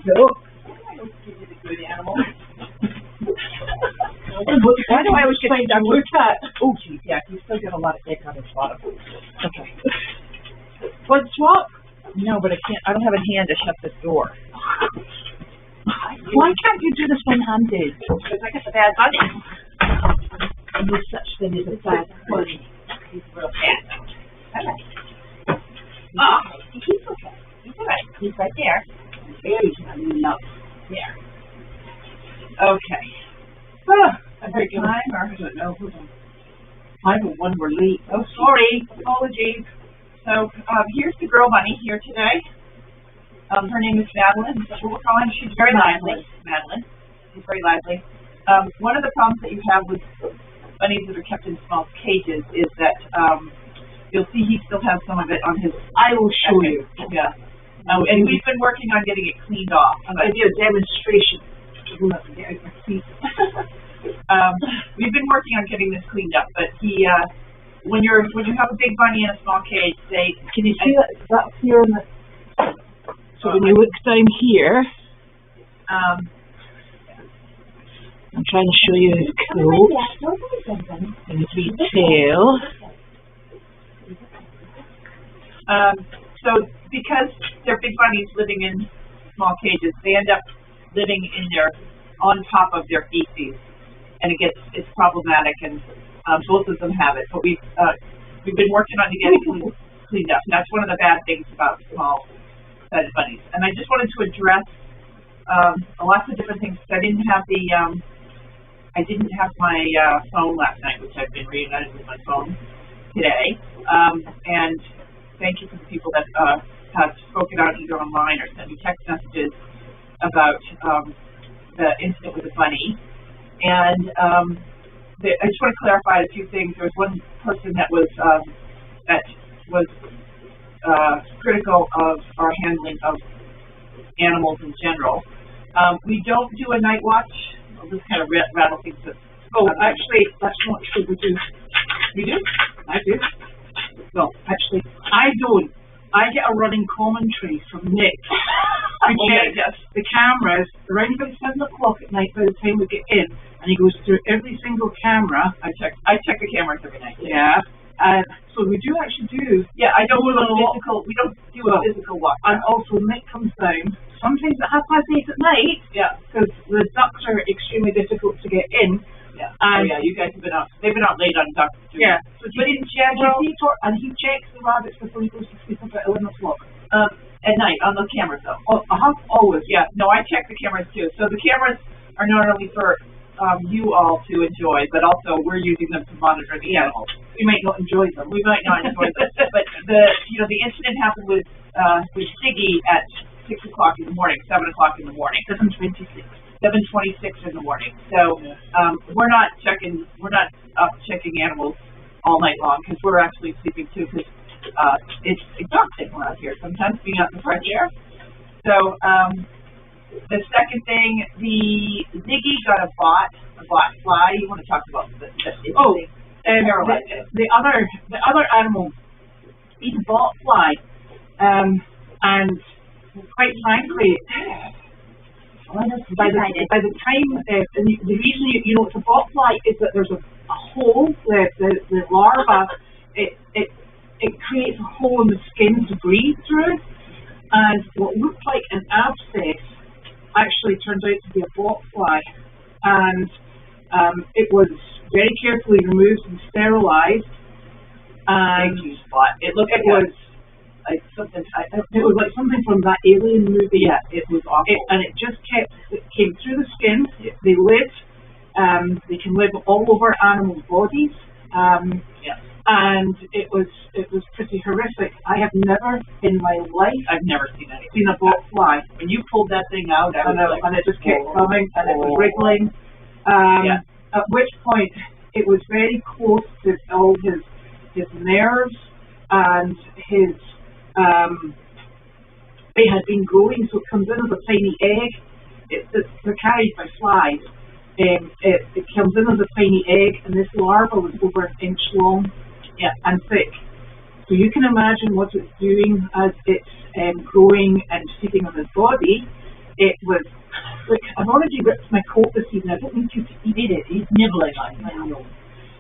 So, give you the good animal. Why do I always get to look at? Oh, geez, yeah, you still get a lot of egg on this bottom. Okay. Blood swap? No, but I can't. I don't have a hand to shut this door. Why can't you do this one-handed? Because I got the bad bunny. And there's such thing as a bad bunny. He's real bad. Okay. Oh, he's okay. He's all right. He's right there. He's not there. Okay. Every time, or I don't know. Hold on. 5:01, we're late. Oh, sorry. Apologies. So, here's the girl bunny here today. Her name is Madeline. That's what we're calling her. She's very lively. Madeline. She's very lively. One of the problems that you have with bunnies that are kept in small cages is that you'll see he still has some of it on his. I will show you. Yeah. And we've been working on getting it cleaned off. I'm going to do a demonstration. We've been working on getting this cleaned up, but he, when you have a big bunny in a small cage, can you see that? That's here in the. So when you look down here, I'm trying to show you his coat and his wee tail. So because they're big bunnies living in small cages, they end up living in on top of their feces, and it's problematic, and both of them have it. But we've been working on getting it cleaned up. And that's one of the bad things about small bunnies. And I just wanted to address lots of different things. I didn't have my phone last night, which I've been reunited with my phone today. And thank you for the people that have spoken out either online or sent me text messages about the incident with the bunny. And I just want to clarify a few things. There was one person that was critical of our handling of animals in general. We don't do a night watch. I'll just kind of rattle things up. Oh, actually, that's not true. We do. You do? I do. No, actually, I don't. I get a running commentary from Nick. I check the cameras around about 7 o'clock at night by the time we get in, and he goes through every single camera. I check the cameras every night. Yeah. So we do actually do. Yeah, I don't do a physical. We don't do a physical walk. And also Nick comes down sometimes at 8:30 at night. Yeah. Because the ducks are extremely difficult to get in. Yeah. And you guys have been out. They've been out late on ducks too. Yeah. So but in general, and he checks the rabbits before he goes to sleep about 11 o'clock. At night on the cameras though. Oh, always. Yeah. No, I check the cameras too. So the cameras are not only for you all to enjoy, but also we're using them to monitor the animals. We might not enjoy them. We might not enjoy them. But the incident happened with Siggy at 6 o'clock in the morning, 7 o'clock in the morning. 7:26 in the morning. So we're not up checking animals all night long because we're actually sleeping too, because it's exhausting around here sometimes being out in the fresh air. So the second thing, the Ziggy got a bot fly. You want to talk about the other animal, he's a bot fly, and quite frankly, by the time, and the reason you know it's a bot fly is that there's a hole, the larva, it creates a hole in the skin to breathe through, and what looked like an abscess actually turned out to be a bot fly, and it was very carefully removed and sterilized. And it was like something. It was like something from that Alien movie. Yeah, it was awful. And it just came through the skin. They live. They can live all over animals' bodies. And it was pretty horrific. I have never in my life, I've never seen a bot fly. When you pulled that thing out, and it just kept coming, and it was wriggling. At which point it was very close to all his nerves, and his they had been growing, so it comes in as a tiny egg. They're carried by flies. It comes in as a tiny egg, and this larva was over an inch long. Yeah, and thick. So you can imagine what it's doing as it's growing and feeding on its body. it was, like, I've already ripped my coat this evening. I don't need you to eat it. He's nibbling on it. I know.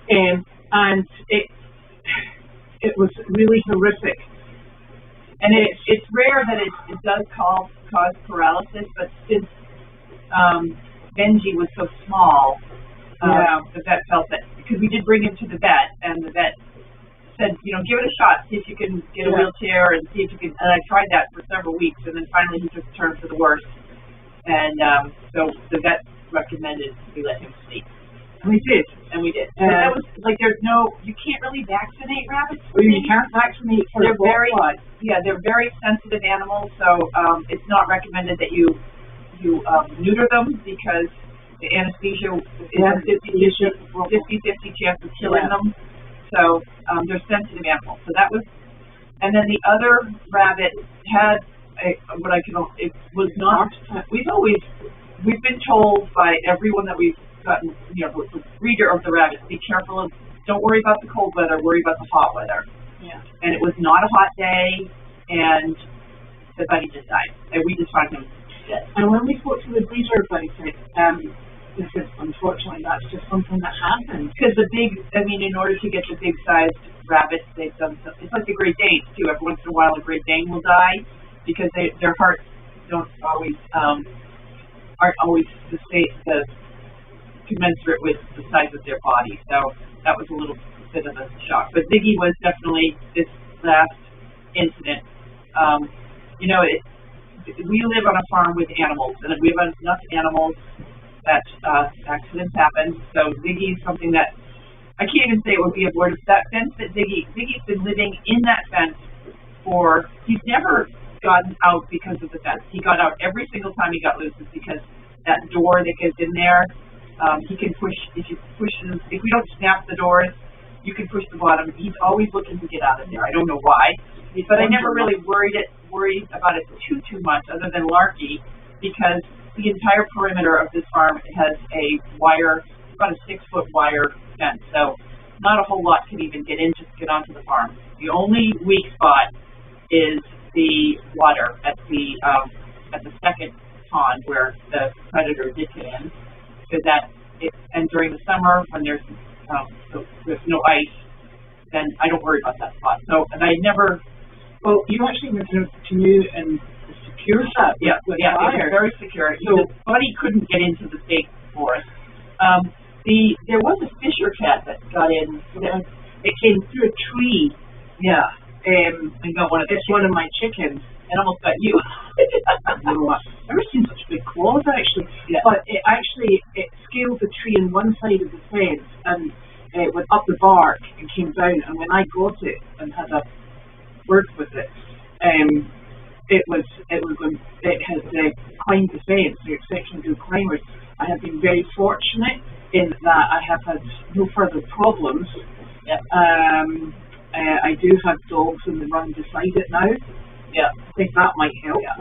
And it was really horrific. And it's rare that it does cause paralysis, but since Benji was so small, the vet felt that, because we did bring him to the vet, and the vet said, you know, give it a shot, see if you can get a wheelchair, and see if you can. And I tried that for several weeks, and then finally he took a turn for the worse. And so the vet recommended we let him sleep. And we did. But that was like, you can't really vaccinate rabbits. Well, you can't vaccinate for they're very sensitive animals, so it's not recommended that you neuter them, because the anesthesia is a 50-50 chance of killing them. So they're sensitive animals. So that was, and then the other rabbit had it was not. We've been told by everyone that we've gotten, you know, the breeder of the rabbits, be careful don't worry about the cold weather, worry about the hot weather. Yeah. And it was not a hot day, and the bunny just died, and we just found him dead. And when we spoke to the breeder about it, they said, unfortunately, that's just something that happens. Because in order to get the big-sized rabbits, they've done something. It's like the Great Danes, too. Every once in a while, a Great Dane will die, because their hearts aren't always the commensurate with the size of their body. So that was a little bit of a shock. But Ziggy was definitely this last incident. We live on a farm with animals, and we have enough animals that accidents happen. So Ziggy is something that I can't even say it would be avoided. That fence that Ziggy's been living in that fence he's never gotten out because of the fence. He got out every single time he got loose, is because that door that gets in there, he can push. If we don't snap the doors, you can push the bottom. He's always looking to get out of there. I don't know why, but I never really worried about it too much, other than Larky, because the entire perimeter of this farm has a wire, about a 6-foot wire fence. So not a whole lot can even get onto the farm. The only weak spot is the water at the second pond where the predator did get in. And during the summer, when there's no ice, then I don't worry about that spot. So, and I never. Well, you actually went to canoe and secure that. Yeah, it was very secure. So Buddy couldn't get into the state forest. There was a fisher cat that got in. It came through a tree. Yeah. And got one of my chickens, and almost got you. I've never seen such big claws, actually. Yeah. But it scaled the tree on one side of the fence, and it went up the bark and came down. And when I got it and had a word with it, it had climbed the fence. They're exceptionally good climbers. I have been very fortunate in that I have had no further problems. Yeah. I do have dogs in the run beside it now. Yeah, I think that might help. Yeah.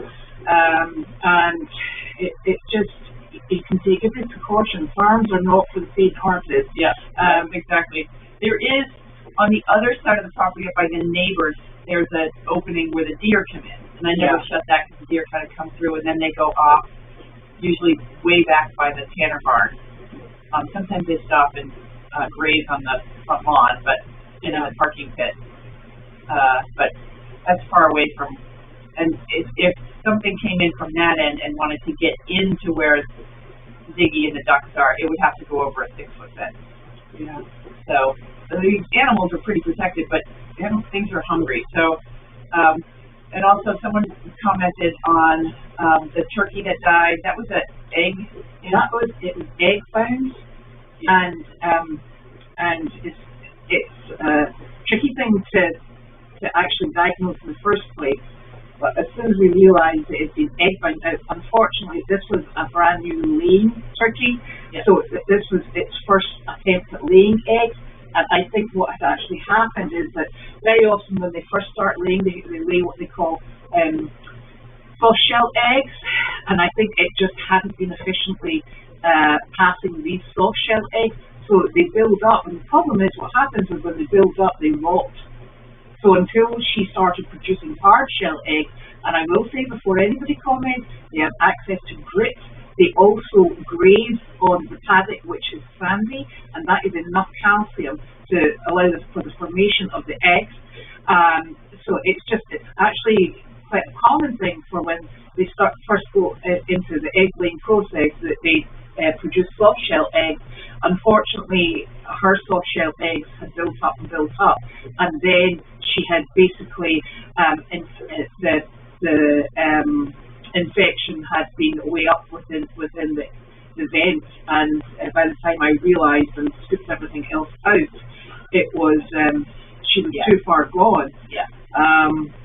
And it just, you can take every precaution. Farms are not for the faint-hearted. Yeah, exactly. There is, on the other side of the property up by the neighbors, there's an opening where the deer come in. And I never shut that because the deer kind of come through and then they go off, usually way back by the Tanner barn. Sometimes they stop and graze on the front lawn, but in a parking pit. But that's far away from, and if something came in from that end and wanted to get into where Ziggy and the ducks are, it would have to go over a 6-foot fence. Yeah. So these animals are pretty protected, but things are hungry. So, and also someone commented on the turkey that died. That was an egg. It was egg found, and it's a tricky thing to actually diagnose in the first place. But as soon as we realised that it's been egg found out, unfortunately this was a brand new laying turkey. Yeah. So this was its first attempt at laying eggs. And I think what had actually happened is that very often when they first start laying, they lay what they call soft shell eggs. And I think it just hadn't been efficiently passing these soft shell eggs. So they build up. And the problem is what happens is when they build up, they rot. So until she started producing hard shell eggs, And I will say, before anybody comments, they have access to grit. They also graze on the paddock, which is sandy, and that is enough calcium to allow for the formation of the eggs. So it's actually quite a common thing for when they first go into the egg laying process, that they produce soft shell eggs. Unfortunately, her soft shell eggs had built up, and then she had basically the infection had been way up within the vent, and by the time I realised and scooped everything else out, it was she was too far gone. Yeah.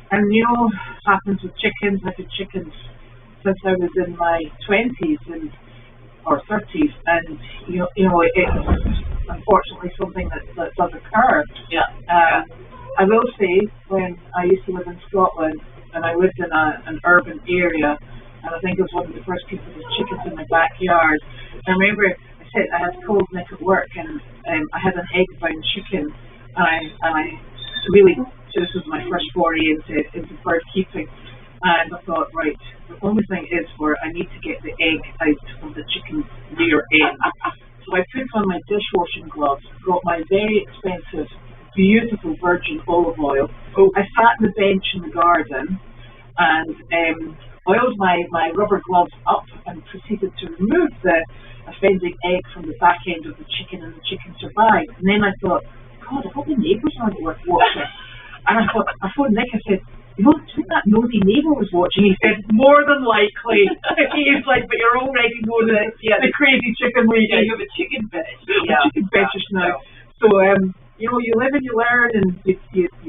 And happens with chickens. I've had chickens since I was in my 20s or 30s, and it's unfortunately something that does occur. Yeah. I will say, when I used to live in Scotland and I lived in an urban area, and I think it was one of the first pieces of chickens in my backyard. I remember I said I had cold Nick at work, and I had an egg-bound chicken, and I really, this was my first foray into bird keeping, and I thought, right, the only thing is I need to get the egg out of the chicken's rear end. So I put on my dishwashing gloves, got my very expensive, beautiful virgin olive oil. I sat on the bench in the garden and oiled my rubber gloves up and proceeded to remove the offending egg from the back end of the chicken, and the chicken survived. And then I thought, God, I hope the neighbours aren't watching. And I phoned Nick, I said, that nosy neighbour was watching. He said, more than likely. He's like, but you're already know the crazy chicken lady. Yeah, you have a chicken fetish. A chicken fetish now. So, you live and you learn, and you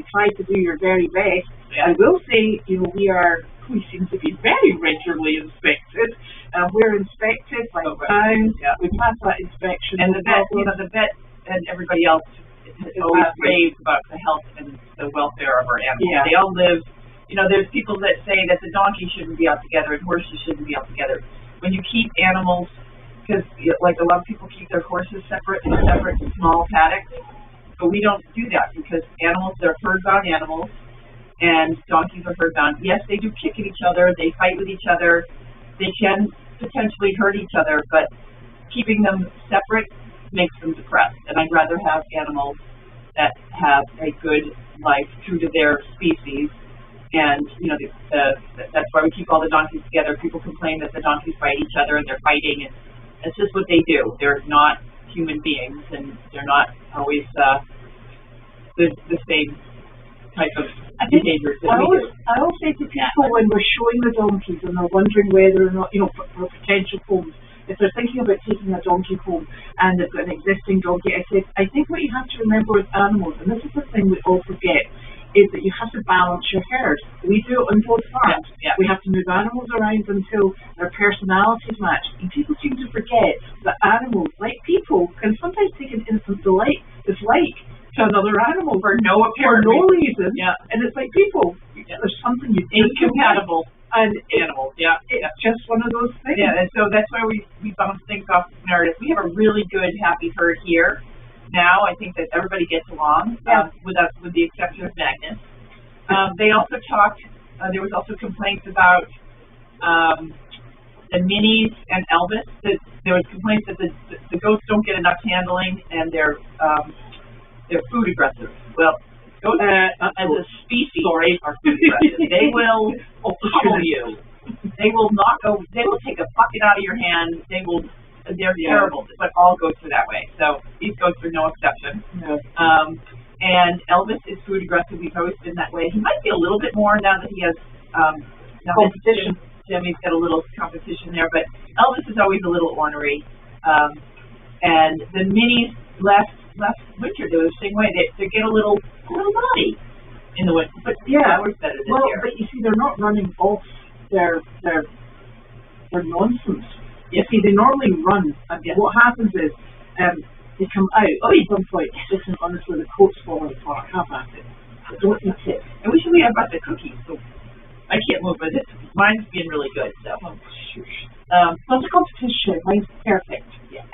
try to do your very best. Yeah. I will say, we seem to be very regularly inspected. We're inspected by town. Yeah. We pass that inspection. And the vet and everybody else always raves about the health and the welfare of our animals. Yeah. They all live, there's people that say that the donkey shouldn't be out together and horses shouldn't be out together. When you keep animals, because like a lot of people keep their horses separate in separate small paddocks, but we don't do that because animals, they're herd-bound animals, and donkeys are herd-bound. Yes, they do kick at each other, they fight with each other, they can potentially hurt each other, but keeping them separate makes them depressed. And I'd rather have animals that have a good life true to their species. And that's why we keep all the donkeys together. People complain that the donkeys fight each other and they're fighting, and it's just what they do. They're not human beings, and they're not always the same type of behaviors that we do. I always say to people when we're showing the donkeys and they're wondering whether or not, for potential homes, if they're thinking about taking a donkey home and they've got an existing donkey, I said, I think what you have to remember with animals, and this is the thing we all forget, is that you have to balance your herd. We do it on both farms. Yeah. We have to move animals around until their personalities match. And people seem to forget that animals, like people, can sometimes take an instant dislike to another animal for no reason. Yeah. And it's like people. Yeah. There's something incompatible. And animals, it's just one of those things. Yeah, and so that's why we bounce things off the narrative. We have a really good, happy herd here. Now I think that everybody gets along, with the exception of Magnus. They also talked. There was also complaints about the minis and Elvis. There was complaints that the goats don't get enough handling, and they're food aggressive. Well, goats as a species are food aggressive. They will pummel you. They will They will take a bucket out of your hand. They're terrible, but all goats are that way. So these goats are no exception. Yeah. And Elvis is food aggressive. He's always been that way. He might be a little bit more now that he has competition. Jimmy's got a little competition there, but Elvis is always a little ornery. And the minis last winter they were the same way. They get a little naughty in the winter, but always better this year. But you see, they're not running off their nonsense. You see, they normally run, and what happens is they come out. At some point, listen, honestly, the coat's falling apart. Have at it. But don't eat it. And we have about the cookies, so I can't move with it. Mine's being really good, so. Not a competition. Mine's perfect. Yeah.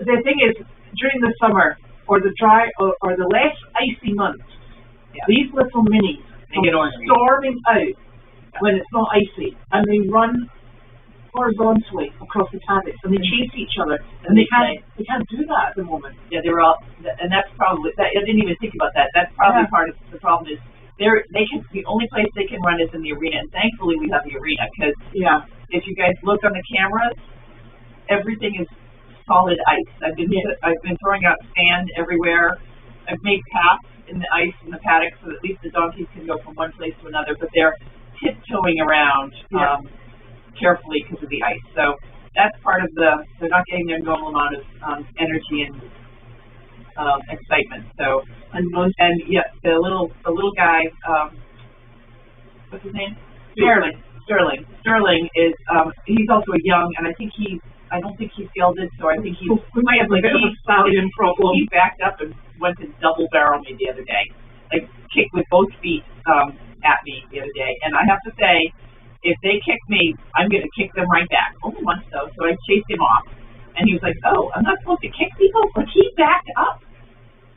The thing is, during the summer or the dry or the less icy months, these little minis they get storming out when it's not icy, and they run horizontally across the paddocks, and they chase each other, and they can't do that at the moment. Yeah, they were all, and that's probably, I didn't even think about that. That's probably part of the problem is the only place they can run is in the arena, and thankfully we have the arena, because if you guys look on the cameras, everything is solid ice. I've been throwing out sand everywhere. I've made paths in the ice in the paddock so that at least the donkeys can go from one place to another, but they're tiptoeing around carefully because of the ice. So that's part of they're not getting their normal amount of energy and excitement. So and the little guy, what's his name? Sterling is he's also a young, and I don't think he's gelded, so I think we might have a bit of a stallion problem. He backed up and went to double barrel me the other day, like kicked with both feet at me the other day, and I have to say, if they kick me, I'm going to kick them right back. Only once though, so I chased him off, and he was like, "Oh, I'm not supposed to kick people," but he backed up.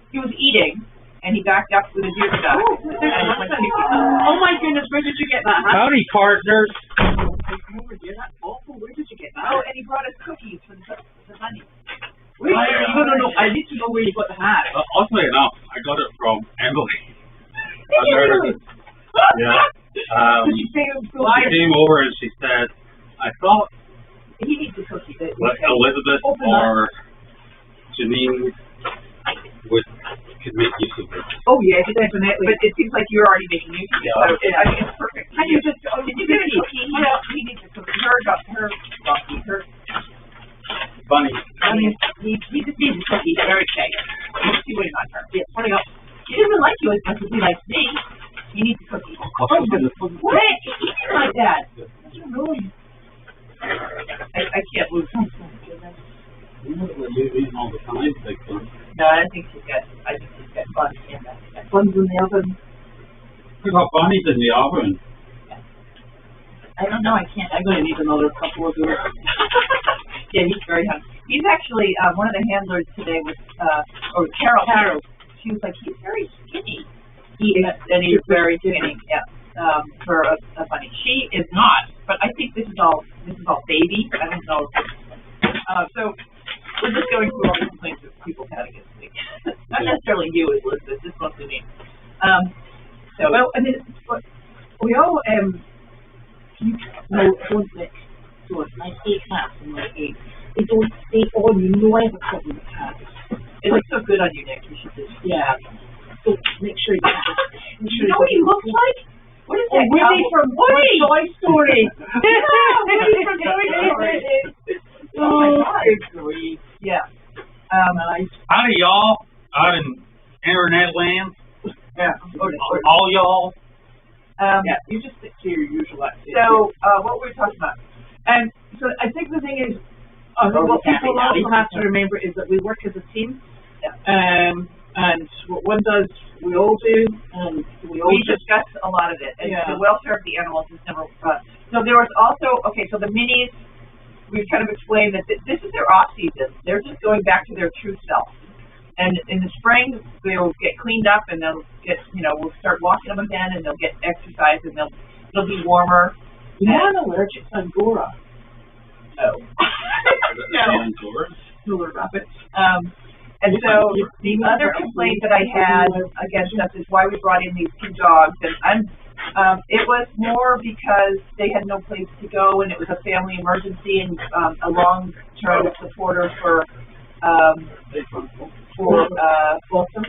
He was eating, and he backed up with a deer stuff. Oh my goodness, where did you get that? Howdy, partners. That's awful. Where did you get that? Oh, and he brought us cookies for the honey. Wait, no, I need to know where you got the hat. Oddly enough, I got it from Emily. Yeah. She came over and she said, "I thought he needs a cookie. Elizabeth or Janine could make use of it." Oh yeah, definitely. But it seems like you're already making use of it. So I think it's perfect. Can you just? Did you get a cookie? He needs a cookie. Her Bunny. He just needs a cookie. He's very excited. He's waiting on her. Yeah, funny up. He doesn't like you as much as he likes me. He needs a cookie. What? He's like that. I can't move. You know what you're eating all the time, big one. No, I think she's got buns in there. Buns in the oven. We got bunnies in the oven. I don't know, I can't. I'm going to need another couple of those. Yeah, he's very hungry. He's actually, one of the handlers today was, Carol. She was like, he's very skinny. He is, and he's very skinny, for a bunny. She is not, but I think this is all baby. I don't know. So, we're just going through all the complaints that people had against me. Not necessarily you, Elizabeth, just mostly me. Well, I mean, we all, don't like, so it's my eight cats and my eight. They don't stay on, I have a problem with cats. It looks so good on you, Nick. You should just, so make sure you you know what he looks like? What is that? Woody from Toy Story. Woody from Toy Story. Oh my God. Yeah. Howdy, y'all. Out in internet land. Yeah. All y'all. You just stick to your usual activity. So, what were we talking about? And so I think the thing is, what people also have to remember is that we work as a team. And what one does, we all do, and we discuss a lot of it. And the welfare of the animals is never. So there was also so the minis. We've kind of explained that this is their off season. They're just going back to their true self. And in the spring, they'll get cleaned up, and they'll get, we'll start walking them again, and they'll get exercise, and it'll be warmer. You're not allergic to Angora. No. No. Rabbits. And so the other complaint that I had against us is why we brought in these two dogs, and it was more because they had no place to go, and it was a family emergency, and a long-term supporter for Wilson.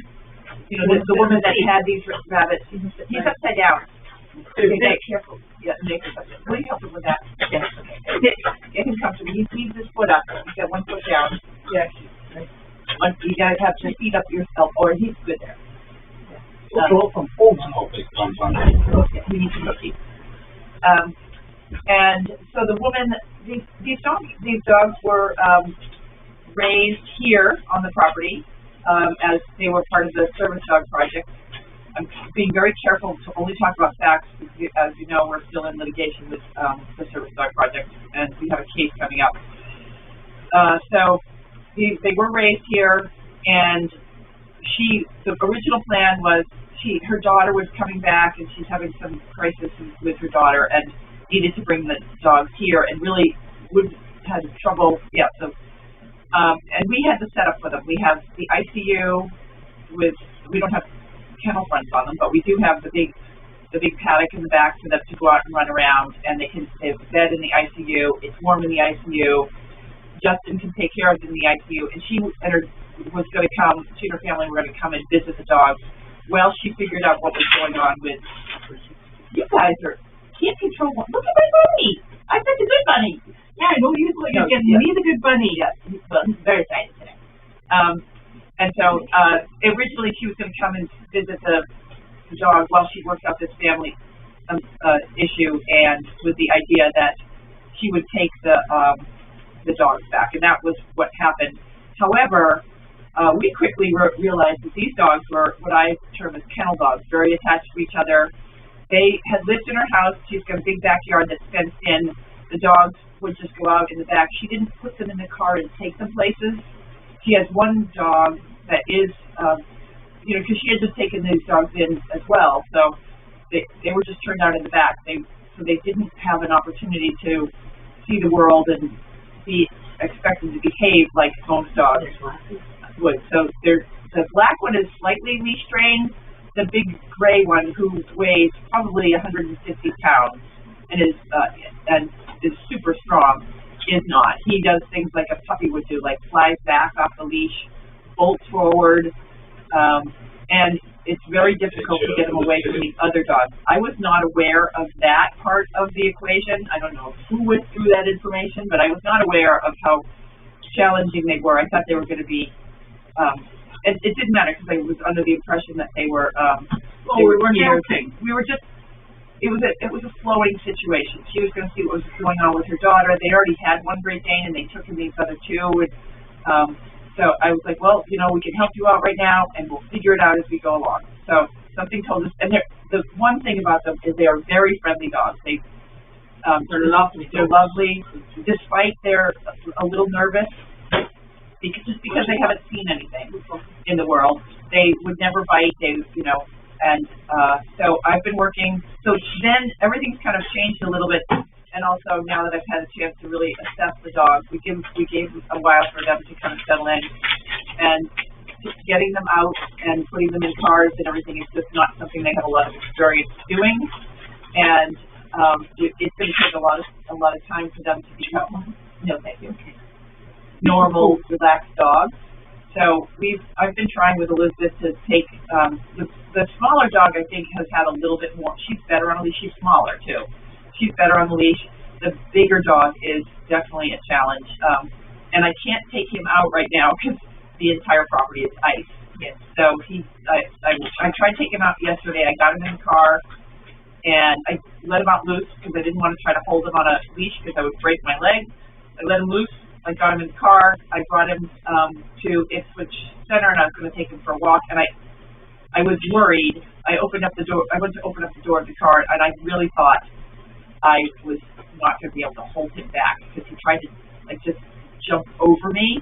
The woman that had these rabbits. He's upside down. Okay, Nick, careful. Yeah, Nick is upside down. Will you help him with that? Yes. Nick, get him comfortable. He needs his foot up. He's got one foot down. Yeah. You gotta have your feet up yourself, or he's good there. From home. Okay, we need some cookies. And so the woman, these dogs were raised here on the property as they were part of the service dog project. I'm being very careful to only talk about facts. As you know, we're still in litigation with the service dog project, and we have a case coming up. So they were raised here, and the original plan was her daughter was coming back, and she's having some crisis with her daughter, and needed to bring the dogs here, and really had trouble. Yeah, so and we had the setup for them. We have the ICU we don't have kennel fronts on them, but we do have the big paddock in the back for them to go out and run around, and they have a bed in the ICU. It's warm in the ICU. Justin can take care of it in the ICU, and she and her family were going to come and visit the dogs. Well, she figured out what was going on with, you guys can't control one. Look at my bunny. I bet the good bunny. Yeah, I know you're getting me the good bunny. Yes, well, he's very excited today. And so originally she was going to come and visit the dog while she worked out this family issue, and with the idea that she would take the dogs back, and that was what happened. However, we quickly realized that these dogs were what I term as kennel dogs, very attached to each other. They had lived in her house. She's got a big backyard that's fenced in. The dogs would just go out in the back. She didn't put them in the car and take them places. She has one dog that is, because she had just taken these dogs in as well, so they were just turned out in the back. So they didn't have an opportunity to see the world and be expected to behave like most dogs would. So the black one is slightly leash trained. The big gray one, who weighs probably 150 pounds and is super strong, is not. He does things like a puppy would do, like flies back off the leash, bolts forward, and it's very difficult to get him away from the other dogs. I was not aware of that part of the equation. I don't know who went through that information, but I was not aware of how challenging they were. I thought they were going to be, it didn't matter because I was under the impression that they were helping. It was a flowing situation. She was going to see what was going on with her daughter. They already had one Great Dane, and they took in these other two. And, so I was like, well, we can help you out right now, and we'll figure it out as we go along. So something told us, and the one thing about them is they are very friendly dogs. They're lovely. They're lovely, despite they're a little nervous, just because they haven't seen anything in the world. They would never bite. And so I've been working. So then everything's kind of changed a little bit. And also now that I've had a chance to really assess the dogs, we gave them a while for them to kind of settle in. And just getting them out and putting them in cars and everything is just not something they have a lot of experience doing. And it's going to take a lot of time for them to become, normal, relaxed dogs. So I've been trying with Elizabeth to take the smaller dog. I think has had a little bit more. She's better on a leash. She's smaller too. She's better on the leash. The bigger dog is definitely a challenge, and I can't take him out right now because the entire property is ice. Yes. So I tried to take him out yesterday. I got him in the car, and I let him out loose because I didn't want to try to hold him on a leash because I would break my leg. I let him loose. I got him in the car. I brought him to Ipswich Center, and I was going to take him for a walk. And I was worried. I opened up the door. I went to open up the door of the car, and I really thought I was not going to be able to hold him back because he tried to just jump over me,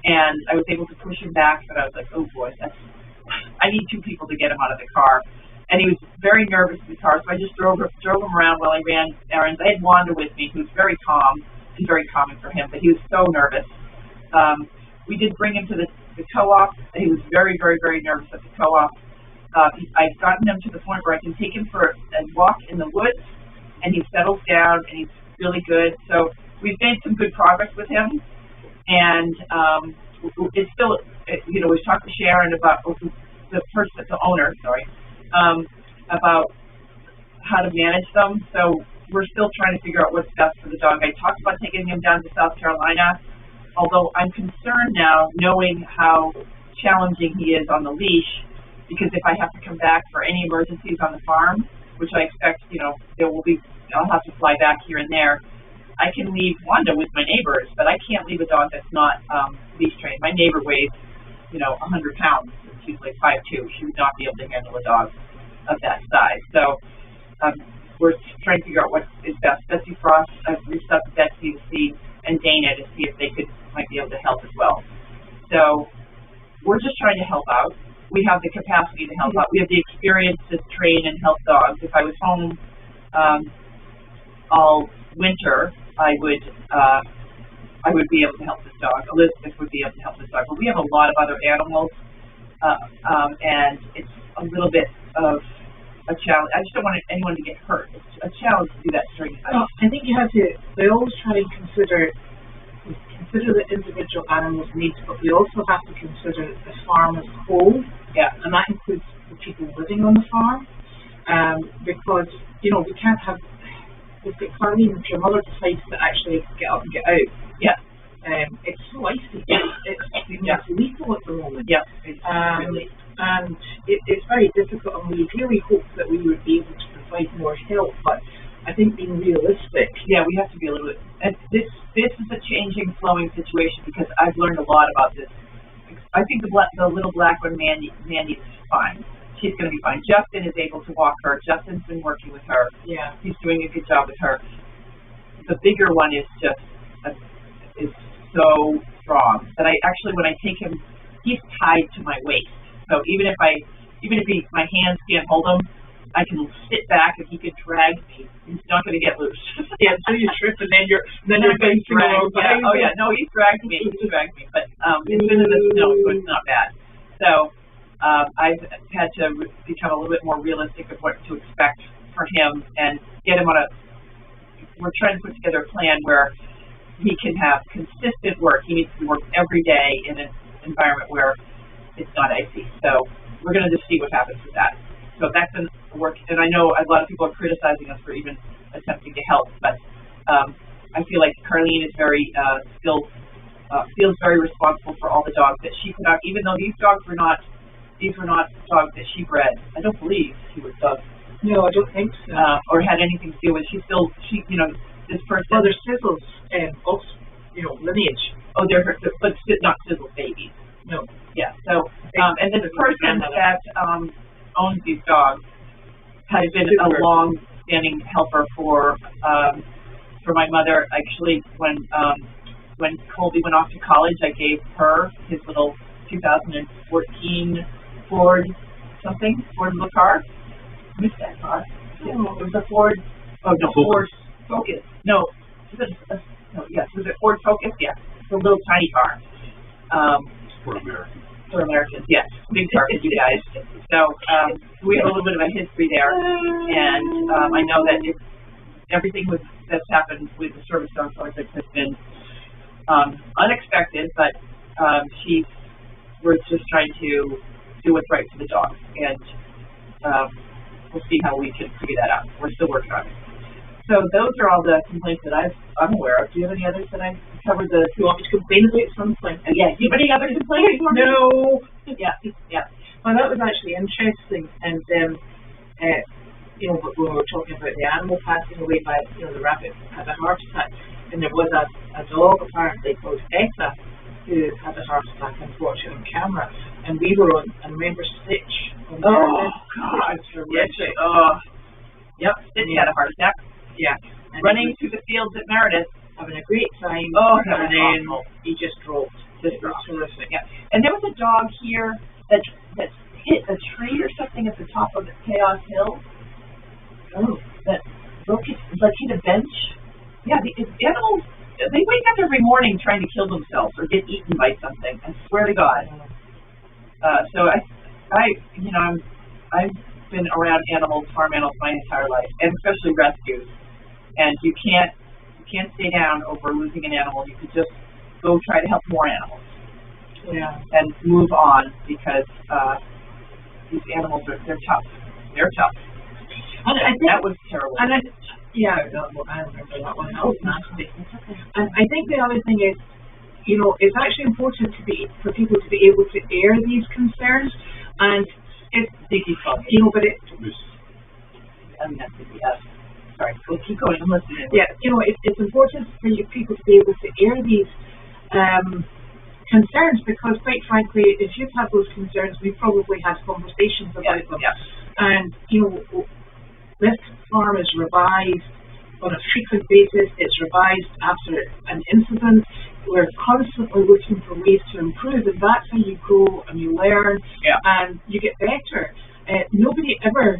and I was able to push him back. But I was like, oh boy, I need two people to get him out of the car. And he was very nervous in the car, so I just drove him around while I ran errands. I had Wanda with me, who's very calm. And very common for him, but he was so nervous. We did bring him to the co-op. He was very, very, very nervous at the co-op. I've gotten him to the point where I can take him for a walk in the woods, and he settles down, and he's really good. So we've made some good progress with him, and it's still, we've talked to Sharon about the owner, about how to manage them. So we're still trying to figure out what's best for the dog. I talked about taking him down to South Carolina, although I'm concerned now knowing how challenging he is on the leash, because if I have to come back for any emergencies on the farm, which I expect, I'll have to fly back here and there, I can leave Wanda with my neighbors, but I can't leave a dog that's not leash trained. My neighbor weighs, 100 pounds. She's like 5'2". She would not be able to handle a dog of that size. So we're trying to figure out what is best. Betsy Frost, I've reached out to Betsy to see, and Dana to see if they might be able to help as well. So we're just trying to help out. we have the capacity to help out. We have the experience to train and help dogs. If I was home all winter, I would be able to help this dog. Elizabeth would be able to help this dog. But we have a lot of other animals, and it's a little bit of a challenge. I just don't want anyone to get hurt. It's a challenge to do that during the Well, I think you have to, we always try and consider the individual animal's needs, but we also have to consider the farm as a whole. Yeah. And that includes the people living on the farm. Because, you know, we can't have, we've got Carleen, if your mother decides to actually get up and get out. Yeah. It's so icy. It's lethal at the moment. Yeah. Really. And it's very difficult, and we really hope that we would be able to provide more help, but I think being realistic. Yeah, we have to be a little bit, and this is a changing, flowing situation, because I've learned a lot about this. I think the little black one, Mandy's fine. She's going to be fine. Justin is able to walk her. Justin's been working with her. Yeah. He's doing a good job with her. The bigger one is just, is so strong that when I take him, he's tied to my waist. So even if my hands can't hold him, I can sit back and he can drag me. He's not going to get loose. Yeah, until you trip and then you're going to drag. Yeah. Oh yeah, no, he's dragged me. But it's been in the snow, so it's not bad. So I've had to become a little bit more realistic of what to expect for him and get him on we're trying to put together a plan where he can have consistent work. He needs to work every day in an environment where it's not icy. So we're going to just see what happens with that. So that's in work, and I know a lot of people are criticizing us for even attempting to help, but I feel like Carleen is very feels very responsible for all the dogs that she put out, even though these were not dogs that she bred. I don't believe she was dogs. No, I don't think so. Or had anything to do with. This person. Well, there's Sizzle's lineage. Oh, they're her, but not Sizzle's babies. No. Yeah. So, and then the person that owns these dogs has been a long-standing helper for my mother. Actually, when Goldy went off to college, I gave her his little 2014 Ford little car. I missed that car. Yeah. It was a Ford. Oh no, Ford Focus. No, was it Ford Focus? Yeah, it's a little tiny car. For Americans. For Americans, yes. Big car for you guys. So we have a little bit of a history there, and I know that everything that's happened with the service dog project has been unexpected, but we're just trying to do what's right for the dogs, and we'll see how we can figure that out. We're still working on it. So those are all the complaints that I'm aware of. Do you have any others that I covered? Do you want me to complain about something? Yeah. Do you have any other complaints? No. Yeah. Well, that was actually interesting, and when we were talking about the animal passing away by the rabbit had a heart attack, and there was a dog apparently called Etta who had a heart attack, unfortunately, on camera, and we were on. And remember Stitch? Oh God! Yes. Yep. Stitch had a heart attack. Yeah. And running through the fields at Meredith, having a great time. Oh, and then he just dropped. Terrific. Yeah. And there was a dog here that hit a tree or something at the top of the Chaos Hill. Oh. That broke it, hit a bench. Yeah, the animals, they wake up every morning trying to kill themselves or get eaten by something. I swear to God. So I've been around farm animals my entire life, and especially rescues. And you can't stay down over losing an animal. You could just go try to help more animals. Yeah. And move on, because these animals they're tough. They're tough. And I think that was terrible. And I remember that one. That was nasty. And I think the other thing is, it's actually important for people to be able to air these concerns, and but it. Sorry, we'll keep going. I'm listening. Yeah, it's important for people to be able to air these concerns, because quite frankly, if you've had those concerns, we've probably had conversations about them. Yeah. And this farm is revised on a frequent basis. It's revised after an incident. we're constantly looking for ways to improve, and that's how you grow and you learn and you get better. Nobody ever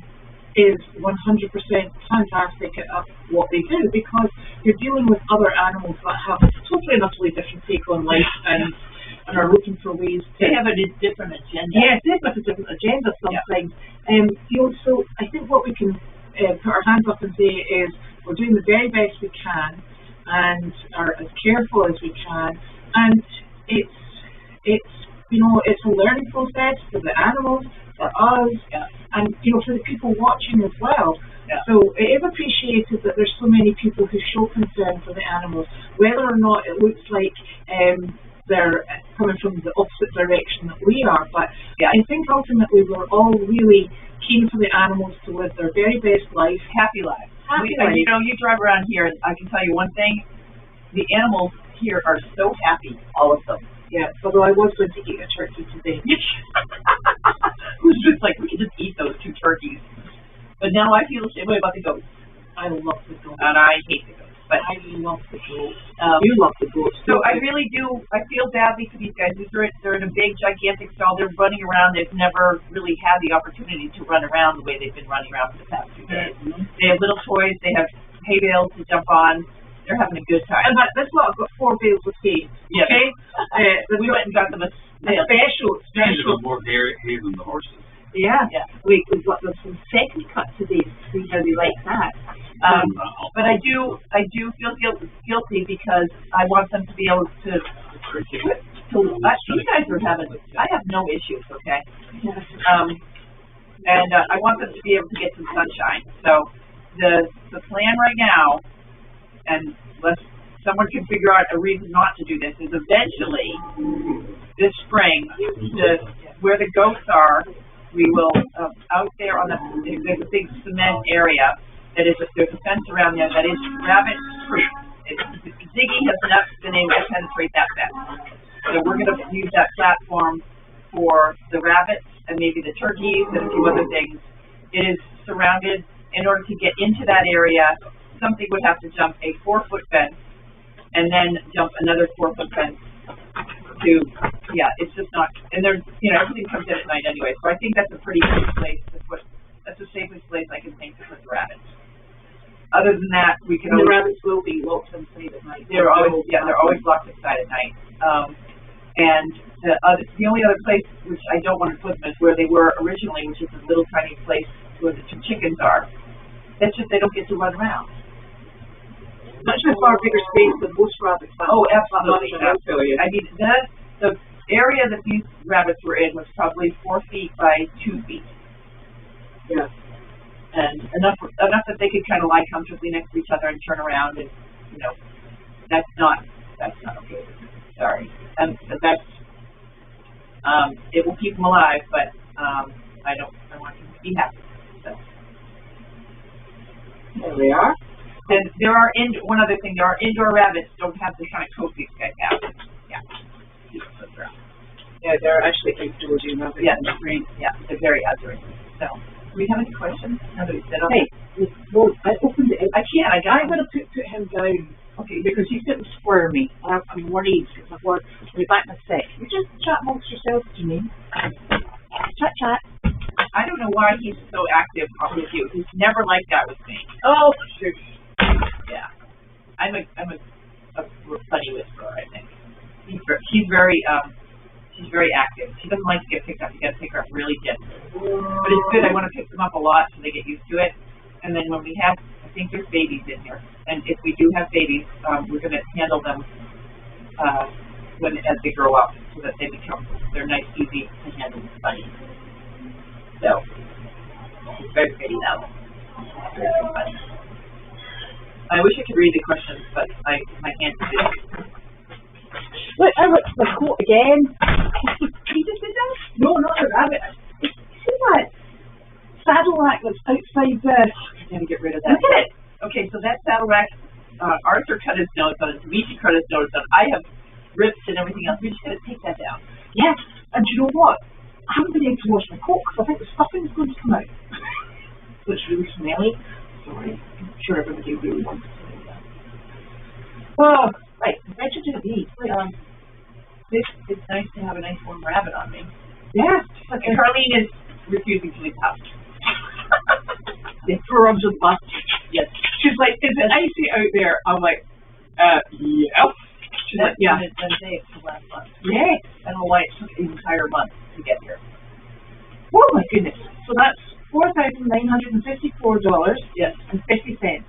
is 100% fantastic at what they do, because you're dealing with other animals that have a totally and utterly different take on life and are looking for ways to... They have a different agenda. Yes, they have a different agenda sometimes. You know, so I think what we can put our hands up and say is we're doing the very best we can and are as careful as we can, and it's you know, it's a learning process for the animals, for us, and you know, for the people watching as well. So it is appreciated that there's so many people who show concern for the animals, whether or not it looks like they're coming from the opposite direction that we are. But I think ultimately we're all really keen for the animals to live their very best life, happy lives. You know, you drive around here, and I can tell you one thing: the animals here are so happy, all of them. Yeah, although I was going to eat a turkey today. Who's just like, we could just eat those 2 turkeys. But now I feel the same way about the goats. I love the goats. And I hate the goats. But I love the goats. You love the goats. So I really do, I feel badly for these guys. They're in a big, gigantic stall. They're running around. They've never really had the opportunity to run around the way they've been running around for the past 2 days. They have little toys. They have hay bales to jump on. They're having a good time. And this lot have got 4 bales of hay. Yeah. Okay? We went and got them a special. More hay than the horses. Yeah. We've got them some second cut today to see how they like that. But I do feel guilty because I want them to be able to these guys are having, I have no issues, okay? And I want them to be able to get some sunshine. So the plan right now, and unless someone can figure out a reason not to do this, is eventually this spring, where the goats are, we will out there on there's a big cement area that is there's a fence around there that is rabbit proof. Ziggy has not been able to penetrate that fence, so we're going to use that platform for the rabbits and maybe the turkeys and a few other things. It is surrounded. In order to get into that area, something would have to jump a 4-foot fence and then jump another 4-foot fence it's just not, and there's, you know, everything comes in at night anyway, so I think that's a pretty safe place to put, that's the safest place I can think to put the rabbits. Other than that, we can the rabbits will be locked inside at night. They're always locked inside at night. And the only other place which I don't want to put them is where they were originally, which is a little tiny place where the 2 chickens are. That's just, they don't get to run around. Much a far bigger space than most rabbits. Oh, absolutely. I mean, the area that these rabbits were in was probably 4 feet by 2 feet. Yeah. And enough that they could kind of lie comfortably next to each other and turn around, and you know, that's not okay. Sorry. And that's it will keep them alive, but I want them to be happy. So. There we are. And there are one other thing. There are indoor rabbits don't have the kind of coat these guys have. Yeah, they're actually outdoorsy rabbits. Yeah, they're very outdoorsy. So, do we have any questions? Now that we said hey, well, I opened it. I can't. I'm going to put him down. Okay, because he's getting squirmy. I'm worried because I've worked. I'll be back in a sec. You just chat amongst yourselves, Janine. Chat. I don't know why he's so active with you. He's never like that with me. Oh, sure. Yeah, I'm a funny whisperer. I think she's very active. She doesn't like to get picked up. You got to pick her up really gently. But it's good. I want to pick them up a lot so they get used to it. And then when we have, I think there's babies in here. And if we do have babies, we're going to handle them as they grow up, so that they're nice, easy to handle, funny. So it's very pretty now. Very funny. I wish I could read the questions, but my hands are busy. Look, I looked at the coat again. He just did that? No, not the rabbit. See that saddle rack that's outside there? I'm going to get rid of that. Look at it. Okay, so that saddle rack, Arthur cut his nose on it. Dimitri cut his nose on it. I have rips and everything else. We're just going to take that down. Yes, and you know what? I haven't been able to wash my coat because I think the stuffing's going to come out. So it's really smelly. Sorry. I'm sure everybody really wants to say that. Oh, right. Vegetable do these. It's nice to have a nice warm rabbit on me. Yeah. And Carlene is refusing to leave the house. The rubs of butt. Yes. She's like, is it icy out there? I'm like, yeah. She's like, yeah. It's been a day for the last month. Yeah. I don't know why it took an entire month to get here. Oh my goodness. So that's $4,954. Yes. And 50 cents.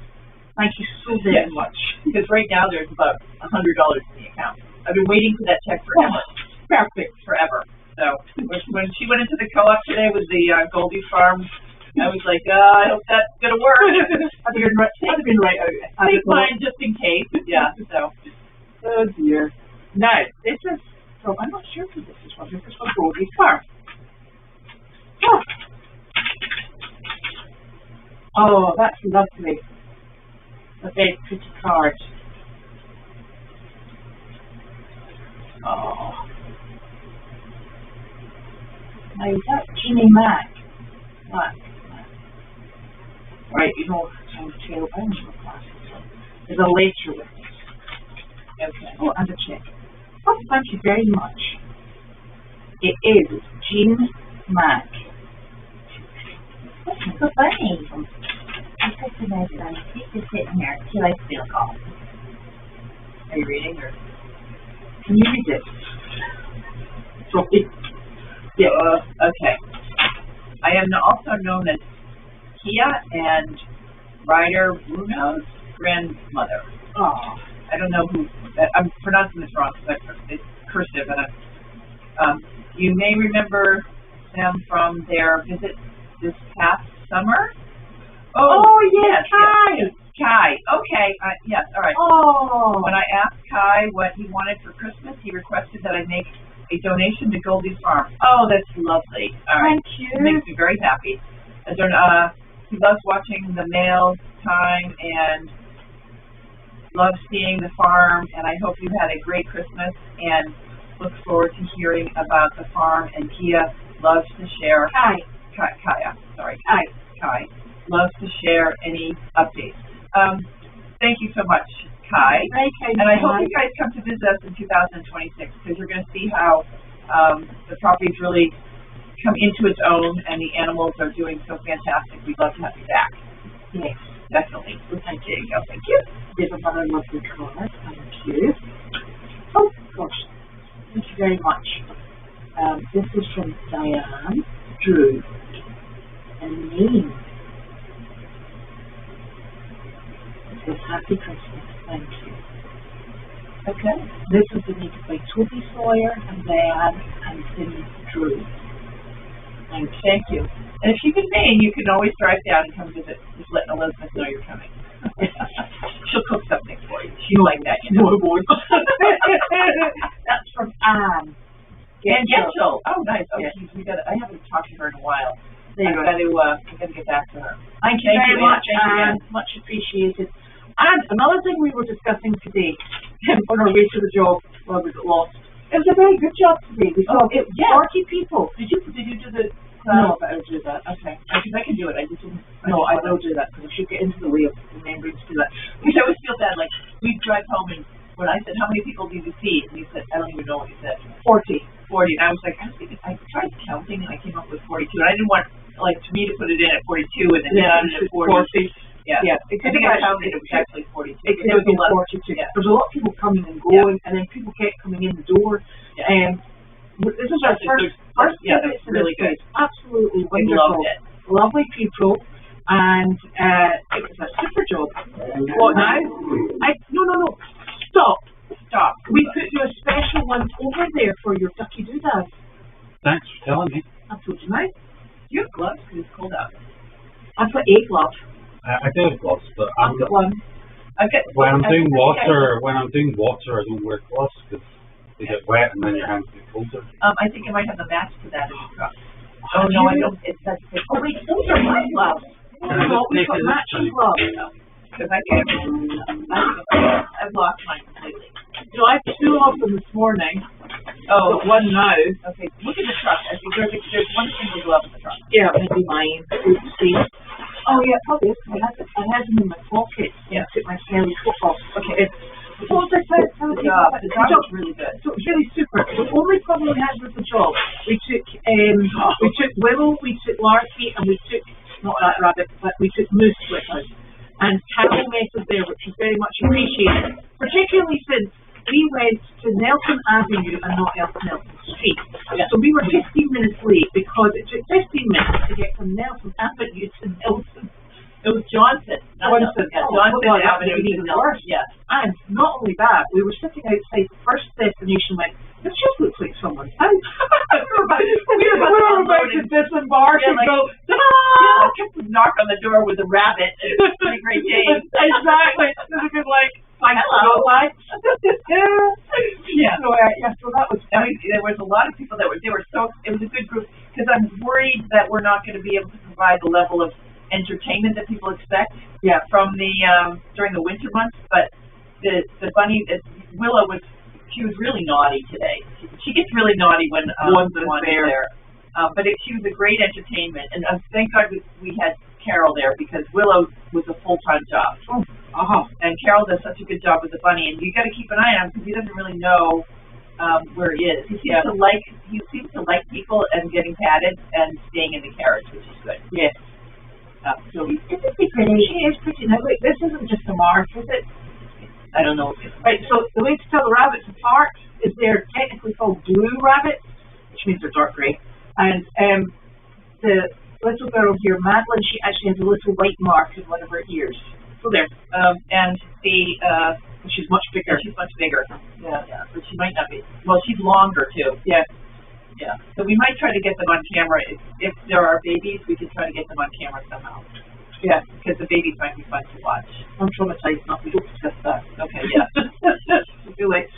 Thank you so very much. Because right now there's about $100 in the account. I've been waiting for that check forever. Perfect. Forever. So when she went into the co-op today with the Goldy farm, I was like, I hope that's gonna work. I'd have been right out. Take mine just in case. Yeah. So. Oh dear. Now this is. So I'm not sure who this is from. This is from Goldy's farm. Oh, that's lovely. A very pretty card. Oh. Now is that Janine Jacques? Right, you know, I don't know what class it's from. There's a letter with it. Okay. Oh, and a check. Oh, thank you very much. It is Janine Jacques. That's so funny. I said to Madeline, she's just sitting here. She likes to feel calm. Are you reading or? Can you read it? So it. Yeah. Okay. I am also known as Kia and Ryder Bruno's grandmother. Oh. I don't know who. I'm pronouncing this wrong because it's cursive. And you may remember them from their visit this past summer. Oh yes, Kai. Yes. Kai. Okay. Yes. All right. Oh. When I asked Kai what he wanted for Christmas, he requested that I make a donation to Goldy's farm. Oh, that's lovely. All right. Thank you. It makes me very happy. He loves watching the mail time and loves seeing the farm. And I hope you had a great Christmas and look forward to hearing about the farm. And Kia loves to share. Kai loves to share any updates. Thank you so much, Kai. And I hope you guys come to visit us in 2026 because you're going to see how the property's really come into its own and the animals are doing so fantastic. We'd love to have you back. Yes, definitely. Thank you. Thank you. There's another lovely card. Thank you. Oh gosh, thank you very much. This is from Diane, Drew, and me. It says Happy Christmas. Thank you. Okay. This is donated by Toby Sawyer and Diane and Tim Drew. Thank you. And if you can name, you can always drive down and come visit. Just let Elizabeth know you're coming. She'll cook something for you. She's like that, you know. That's from Anne. Getchell. Oh, nice. Oh, yes. I haven't talked to her in a while. There you go. I got to get back to her. Thank you very much, Anne. Much appreciated. And another thing we were discussing today on our way to the job while we got lost. It was a very good job today. We saw 40 people. Did you do the? No, but I'll do that. Okay. Because I can do it. I just didn't. No, I will do that because I should get into the way of remembering to do that. Because I always feel bad. Like we drive home and when I said how many people did you see, and you said I don't even know what you said. 40. And I was like, I tried counting and I came up with 42. And I didn't want for me to put it in at 42 and then put it at 40. Yeah. I think I counted it was actually 42. It was 42. Yeah. There was a lot of people coming and going, and then people kept coming in the door. Yeah. This is our first visit. That's really good. Absolutely wonderful. Loved it. Lovely people, and it was a super job. What now? No. Stop. We put you a special one over there for your ducky doodah. Thanks for telling me. I told you now. You have gloves because it's cold out. I put a glove. I do have gloves, but I've got one. When I'm doing water, I don't wear gloves because they get wet and then your hands get colder. I think I might have a match to that in the truck. Oh no, I don't. It says. Oh wait, those are my gloves. We've got matching gloves. Because I've lost mine completely. So I have 2 of them this morning. Oh, one now. Okay, look at the truck. I think there's one single glove in the truck. Yeah, maybe mine. See. Oh yeah, probably. I had them in my pocket. Yeah. I took my smelly coat off. Okay. What was I saying? The job was really good. So it was really super. The only problem we had with the job, we took Willow, we took Larky, and we took, not that rabbit, but we took Moose with us. And Carol met us there, which was very much appreciated, particularly since we went to Nelson Avenue and not Nelson Street. Yeah. So we were 15 minutes late because it took 15 minutes to get from Nelson Avenue to Nelson. It was Johnson. Johnson Avenue. Even worse. Yeah. And not only that, we were sitting outside the first destination went, this just looks like someone's house. we were about to disembark and go, I kept to knock on the door with a rabbit and it's a great day. Exactly. It would have been like, hello. Yeah. So that was, there was a lot of people that it was a good group, because I'm worried that we're not going to be able to provide the level of entertainment that people expect from the during the winter months. But the bunny, Willow she was really naughty today. She gets really naughty when one is there. But she was a great entertainment, and thank God we had Carol there, because Willow was a full-time job. And Carol does such a good job with the bunny, and you got to keep an eye on him because he doesn't really know where he is. He seems to like people and getting patted and staying in the carriage, which is good. Yes. Isn't she pretty? She is pretty. Now, wait, this isn't just a mark, is it? I don't know. Right, so the way to tell the rabbits apart is they're technically called blue rabbits, which means they're dark grey. And the little girl here, Madeline, she actually has a little white mark in one of her ears. So there. And she's much bigger. She's much bigger. Yeah. But she might not be. Well, she's longer too. Yeah. So we might try to get them on camera. If there are babies, we could try to get them on camera somehow. Yeah, because the babies might be fun to watch. I'm traumatized enough. We don't discuss that. Okay, yeah. I feel like,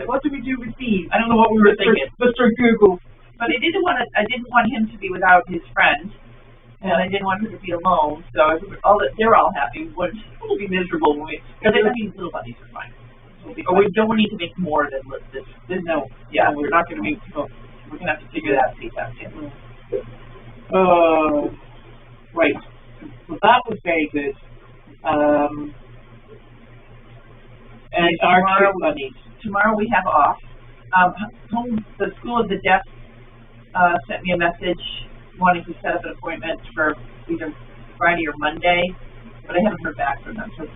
what do we do with these? I don't know what we were thinking. Mr. Google. But I didn't want him to be without his friend, and I didn't want her to be alone. So they're all happy. We'll be miserable when little bunnies are fine. We don't need to make more than this. No. Yeah, we're not going to make. We're going to have to figure that out. Right. So that was very good. And our two bunnies. Tomorrow we have off. The School of the Deaf sent me a message wanting to set up an appointment for either Friday or Monday, but I haven't heard back from them. So,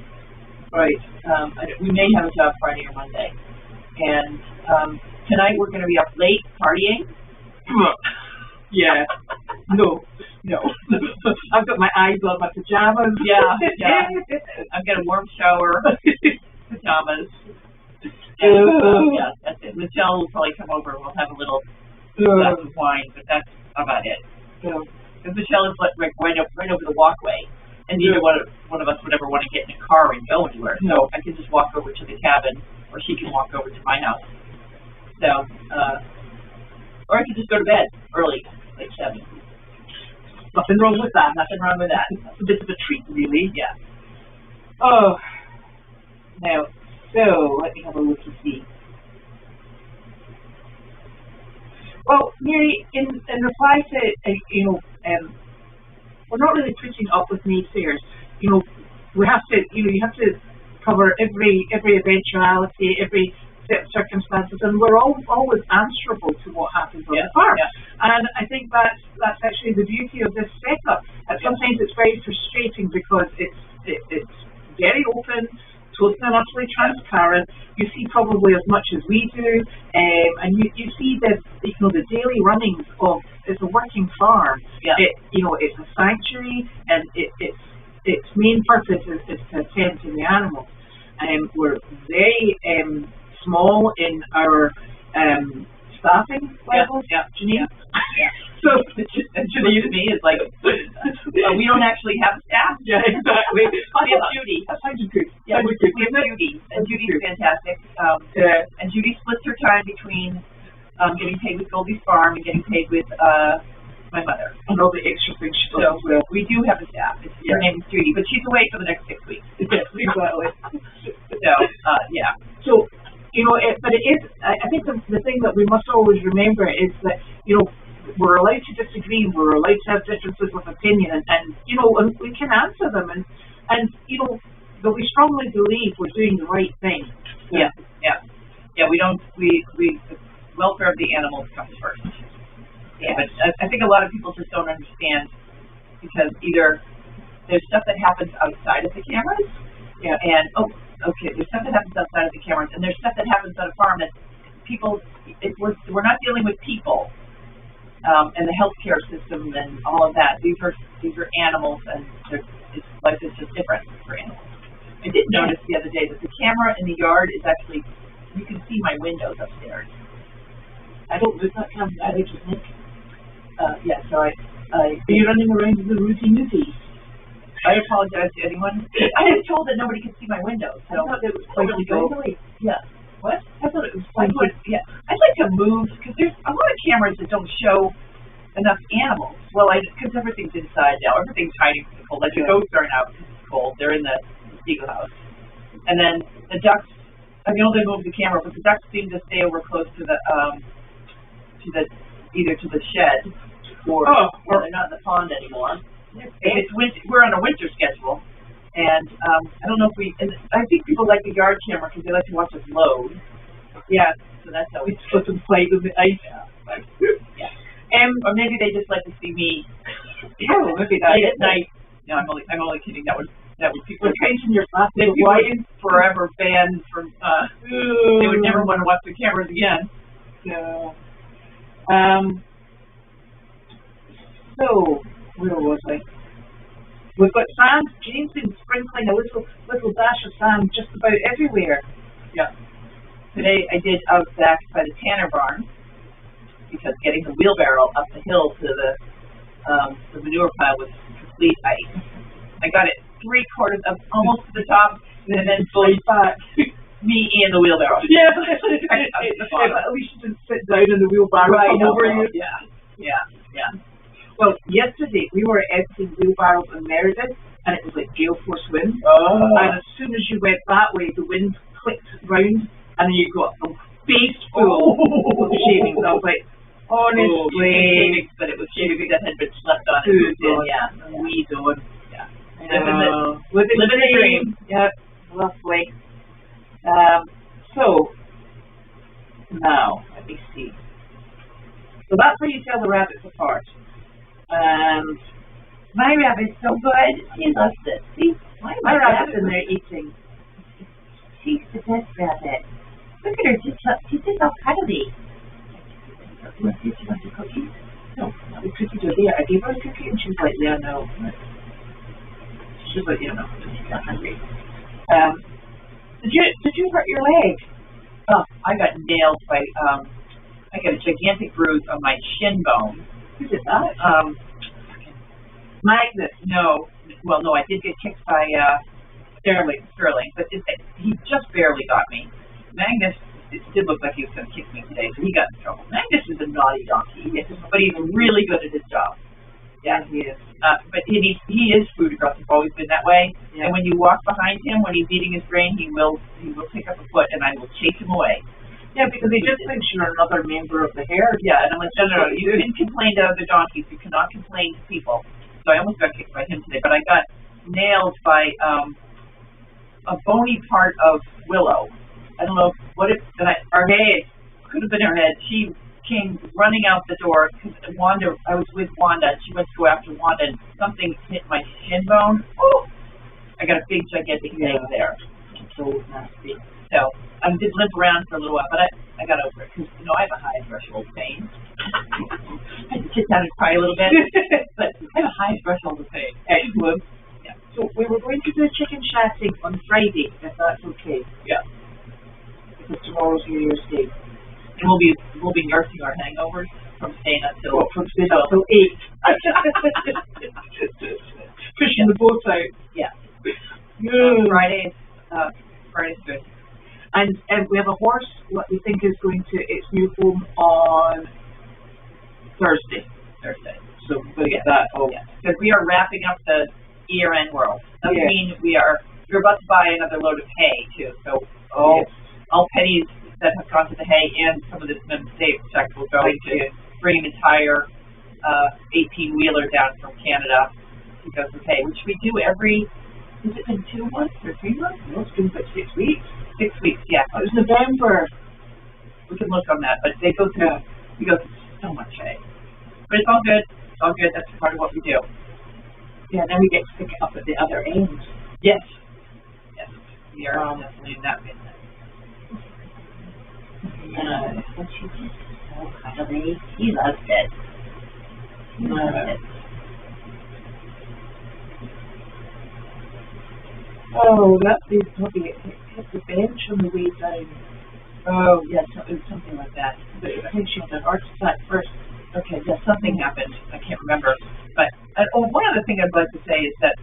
we may have a job Friday or Monday. And tonight we're going to be up late partying. Yeah. No. I've got my eyes on my pajamas. Yeah. I've got a warm shower, pajamas. Yeah, that's it. Michelle will probably come over and we'll have a little glass of wine, but that's about it. Because Michelle is right over the walkway, and neither one of us would ever want to get in a car and go anywhere. So I can just walk over to the cabin, or she can walk over to my house. So, or I could just go to bed early, like 7. Nothing wrong with that. It's a bit of a treat, really. Yeah. Oh. Now, so let me have a look and see. Well, Mary, in reply to we're not really putting up with naysayers. We have to. You have to cover every eventuality, every set of circumstances, and we're always answerable to what happens on the farm. Yeah. And I think that's actually the beauty of this setup. And sometimes it's very frustrating because it's very open, totally and utterly transparent. You see probably as much as we do, and you see the daily runnings of it's a working farm. Yeah. It's a sanctuary, and its main purpose is to attend to the animals. We're very small in our staffing levels. Yeah. Janine? Yeah. So Janine to me is like we don't actually have staff. Yeah, exactly. We have Judy. That sounds good. Yeah, we have Judy, and Judy's fantastic. And Judy splits her time between getting paid with Goldy's farm and getting paid with my mother. And all the extra things she does. So we do have a staff. Her name is Judy, but she's away for the next 6 weeks. Yes, exactly. So yeah. So but it is. I think the thing that we must always remember is that we're allowed to disagree, we're allowed to have differences of opinion, and we can answer them, and but we strongly believe we're doing the right thing. We don't, the welfare of the animals comes first. Yeah. But I think a lot of people just don't understand, because either there's stuff that happens outside of the cameras, and there's stuff that happens outside of the cameras, and there's stuff that happens on a farm that people, we're not dealing with people, and the healthcare system and all of that. These are animals, and life is just different for animals. I did notice the other day that the camera in the yard is actually, you can see my windows upstairs. I don't move that camera, I just Nick. So I Are you running around with the Rudy Newsies? I apologize to anyone. I was told that nobody could see my windows. So I thought it was quite friendly. Yeah. What? I thought it was quite Yeah. I'd like to move, because there's a lot of cameras that don't show enough animals. Well, because everything's inside now. Everything's hiding from the cold. Like the goats aren't out because it's cold. They're in the eagle house. And then the ducks, I can only move the camera, but the ducks seem to stay over close to the either to the shed or they're not in the pond anymore. It's winter, we're on a winter schedule, and I don't know if I think people like the yard camera because they like to watch us load. Yeah, so that's how we slip and play with the ice. Yeah. Or maybe they just like to see me. Maybe that at night. No, I'm only kidding. That would people changing your glasses. They'd be forever banned from. They would never want to watch the cameras again. So, so where was I? We've got sand. Janine's been sprinkling a little dash of sand just about everywhere. Yeah. Today I did out back by the Tanner barn, because getting the wheelbarrow up the hill to the manure pile was complete ice. I got it 3/4 of almost to the top, and then slid back. Me and the wheelbarrow. Yeah, at least you didn't sit down in the wheelbarrow over you. Yeah. Well, yesterday we were emptying wheelbarrows in Meredith, and it was like gale force wind. And as soon as you went that way, the wind clicked round, and then you got a face full of shavings. I was like, honestly, but it was shavings that had been slept on. We don't. Yeah. Living the dream. Yeah, lovely. So now let me see. So that's how you tell the rabbits apart. And My rabbit's so good. She loves it. See, my rabbit's in there eating. She's the best rabbit. Look at her. She's just all cuddly. You want the cookies? No, the cookies are there. I gave her a cookie and she was like, yeah, no. She was like, yeah, no, she's not hungry. Did you hurt your leg? Oh, I got nailed by, I got a gigantic bruise on my shin bone. Who did that? Magnus, no. Well, no, I did get kicked by, Sterling, but he just barely got me. Magnus, it did look like he was going to kick me today, so he got in trouble. Magnus is a naughty donkey, but he's really good at his job. Yeah, he is. But he is food aggressive, always been that way. Yeah. And when you walk behind him, when he's eating his grain, he will pick up a foot, and I will chase him away. Yeah, because he just thinks you're another member of the herd. Yeah, and I'm like, no, you can complain to other donkeys. You cannot complain to people. So I almost got kicked by him today, but I got nailed by a bony part of Willow. I don't know what her head, could have been her head. She came running out the door because I was with Wanda, and she went to go after Wanda, and something hit my shin bone. Oh! I got a big, gigantic leg there. So nasty. So I did limp around for a little while, but I got over it because, I have a high threshold pain. I had to sit down and cry a little bit, but I have a high threshold of pain. Excellent. Yeah. So we were going to do chicken chatting on Friday, if that's okay. Yeah. Because tomorrow's New Year's Day. And we'll be nursing our hangovers from staying up till 8. Pushing the boat out. Yeah. Friday's good. And we have a horse, what we think is going to its new home on Thursday. So we're going to get that. Because we are wrapping up the year-end world. That means we're about to buy another load of hay too. So all pennies that have gone to the hay and some of the state checks will go to bring an entire 18-wheeler down from Canada to go with hay, which we do every. Has it been 2 months or 3 months? No, it's been about 6 weeks. 6 weeks, yeah. It was November. we can look on that, but they go through, we go through so much hay. But it's all good. It's all good. That's part of what we do. Yeah, then we get to pick it up at the other end. Yes. Yes. We are definitely in that business. But she's just so cuddly. He loves it. He loves it. Oh, that is probably it hit the bench on the way down. Oh, yes, it was something like that. But I think she had an heart attack first. Okay, yes, something happened. I can't remember. But one other thing I'd like to say is that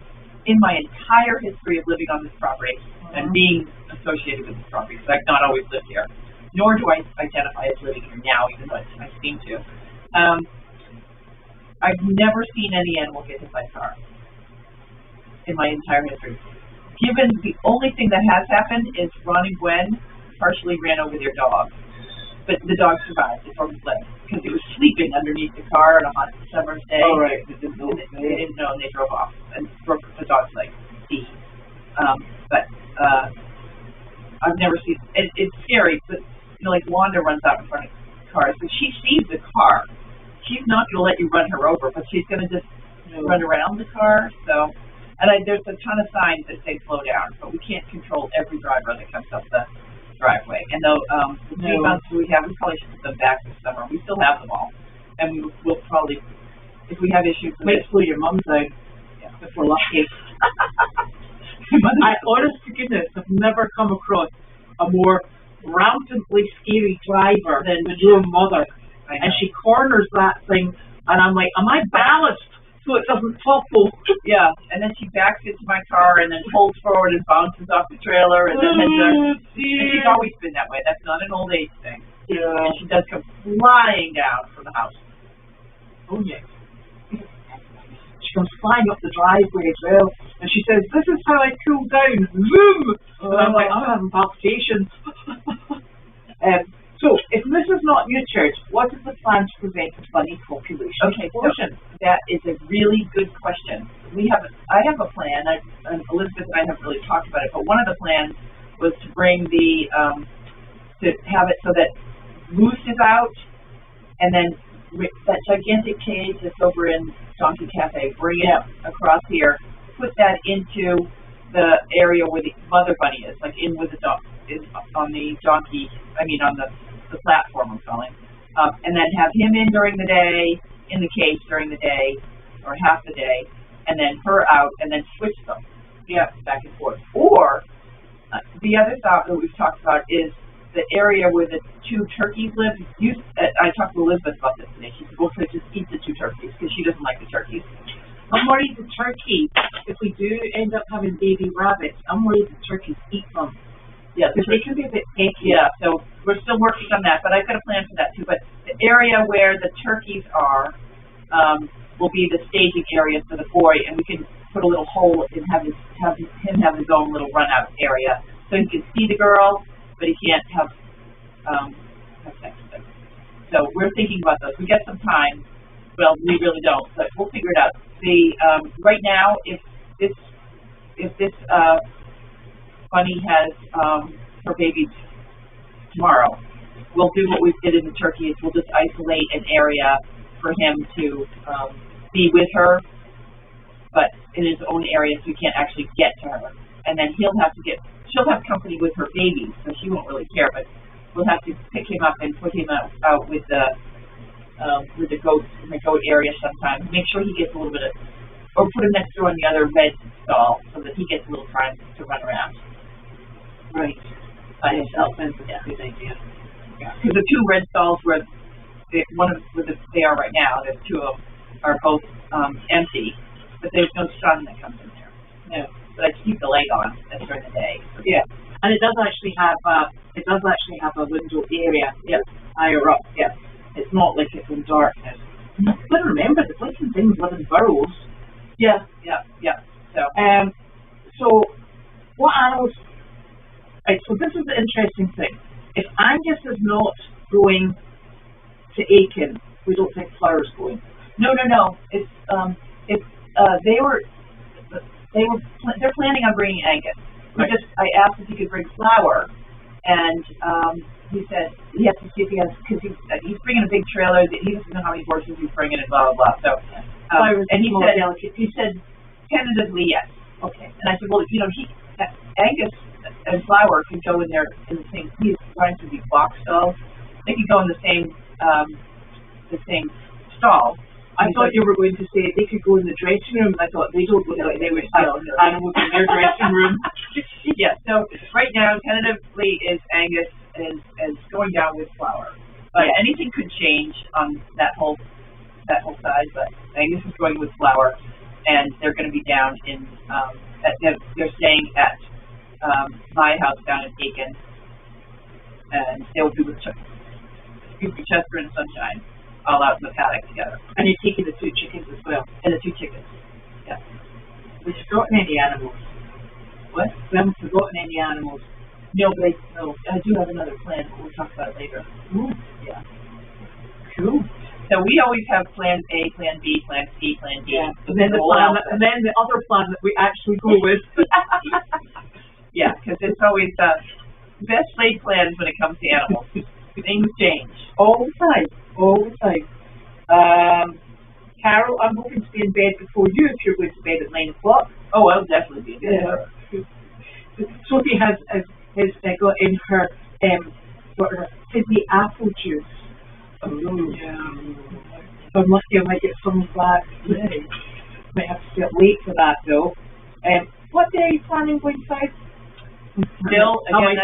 in my entire history of living on this property and being associated with this property, because I've not always lived here, nor do I identify as living here now, even though I seem to, I've never seen any animal get hit by a car in my entire history. Given the only thing that has happened is Ron and Gwen partially ran over their dog. But the dog survived. It broke its leg because it was sleeping underneath the car on a hot summer's day. Oh, right. They didn't know, and they drove off and broke the dog's leg. But I've never seen it. It's scary, but you know, like Wanda runs out in front of cars, but she sees the car. She's not going to let you run her over, but she's going to just run around the car. So, and there's a ton of signs that say slow down, but we can't control every driver that comes up the driveway. And though the 3 months we have, we probably should put them back this summer. We still have them all, and we'll probably, if we have issues, wait till your mum's out. Yeah. If we're lucky. I, honest to goodness, have never come across a more rampantly scary driver than your mother. And she corners that thing, and I'm like, am I balanced so it doesn't topple? Yeah, and then she backs into my car and then pulls forward and bounces off the trailer, and then and she's always been that way. That's not an old age thing. Yeah. And she does come flying down from the house. Oh, yes. She comes flying up the driveway as well, and she says, this is how I cool down. Zoom! And I'm like, I'm having palpitations. So, if this is not neutered, what is the plan to prevent a bunny population explosion? So that is a really good question. I have a plan. And Elizabeth and I haven't really talked about it, but one of the plans was to bring to have it so that Moose is out, and then that gigantic cage that's over in Donkey Cafe, bring it across here, put that into the area where the mother bunny is, like in with the dog, on the donkey, on the platform I'm calling, and then have him in during the day, in the cage during the day, or half the day, and then her out, and then switch them, back and forth. Or, the other thought that we've talked about is the area where the 2 turkeys live. I talked to Elizabeth about this today. She said, well, just eat the 2 turkeys, because she doesn't like the turkeys. I'm worried the turkey, if we do end up having baby rabbits, I'm worried the turkeys eat them. Yeah, because they can be a bit picky. Yeah, so we're still working on that, but I've got a plan for that too. But the area where the turkeys are will be the staging area for the boy, and we can put a little hole and have him have his own little run out area, so he can see the girl, but he can't have sex with her. So we're thinking about those. We got some time. Well, we really don't, but we'll figure it out. Right now, if this bunny has her baby tomorrow, we'll do what we did in the turkey, is we'll just isolate an area for him to be with her, but in his own area, so he can't actually get to her. And then she'll have company with her baby, so she won't really care, but we'll have to pick him up and put him out with the goats in the goat area sometimes. Make sure he gets a little bit of, or put him next door in the other red stall so that he gets a little time to run around. Right. By himself. That's a good idea. Because the 2 red stalls where they are right now, there's 2 of them, are both empty, but there's no sun that comes in there. No. But I keep the light on during the day. Yeah. And it does actually have a window area higher up. Yeah. It's not like it's in darkness. But remember, the flicking things live in burrows. Yeah. So what animals? Right. So this is the interesting thing. If Angus is not going to Aiken, we don't think Flower's going. No. It's they're planning on bringing Angus. I asked if he could bring Flower, and he said he has to see if he has, because he's bringing a big trailer. He doesn't know how many horses he's bringing, and blah blah blah. So, and he said tentatively yes. Okay. And I said, well, you know, Angus and Flower could go in there in the same. He's running through these box stalls. They could go in the same stall. I thought you were going to say they could go in the dressing room. I thought they don't look like they would have animals in their dressing room. Yeah, so right now, tentatively, is Angus is going down with Flower. But anything could change on that whole side, but Angus is going with Flower, and they're going to be down in, they're staying at my house down in Aiken, and they'll be with Chester and Sunshine, all out in the paddock together. And you're taking the 2 chickens as well. And the 2 chickens. Yeah. We've forgotten any animals. What? We haven't forgotten any animals. No, but I do have another plan, but we'll talk about it later. Ooh. Yeah. Cool. So we always have plan A, plan B, plan C, plan D. Yeah. And then the other plan that we actually go with. Yeah, because it's always best laid plans when it comes to animals. Things change. All the time. Carol, I'm hoping to be in bed before you if you're going to bed at 9 o'clock. Oh, I'll definitely be in bed. Yeah. Sophie has got in her Sydney apple juice. Oh, yeah. I'm lucky I might get some of that today. Might have to stay up late for that though. What day are you planning going south? Still, again,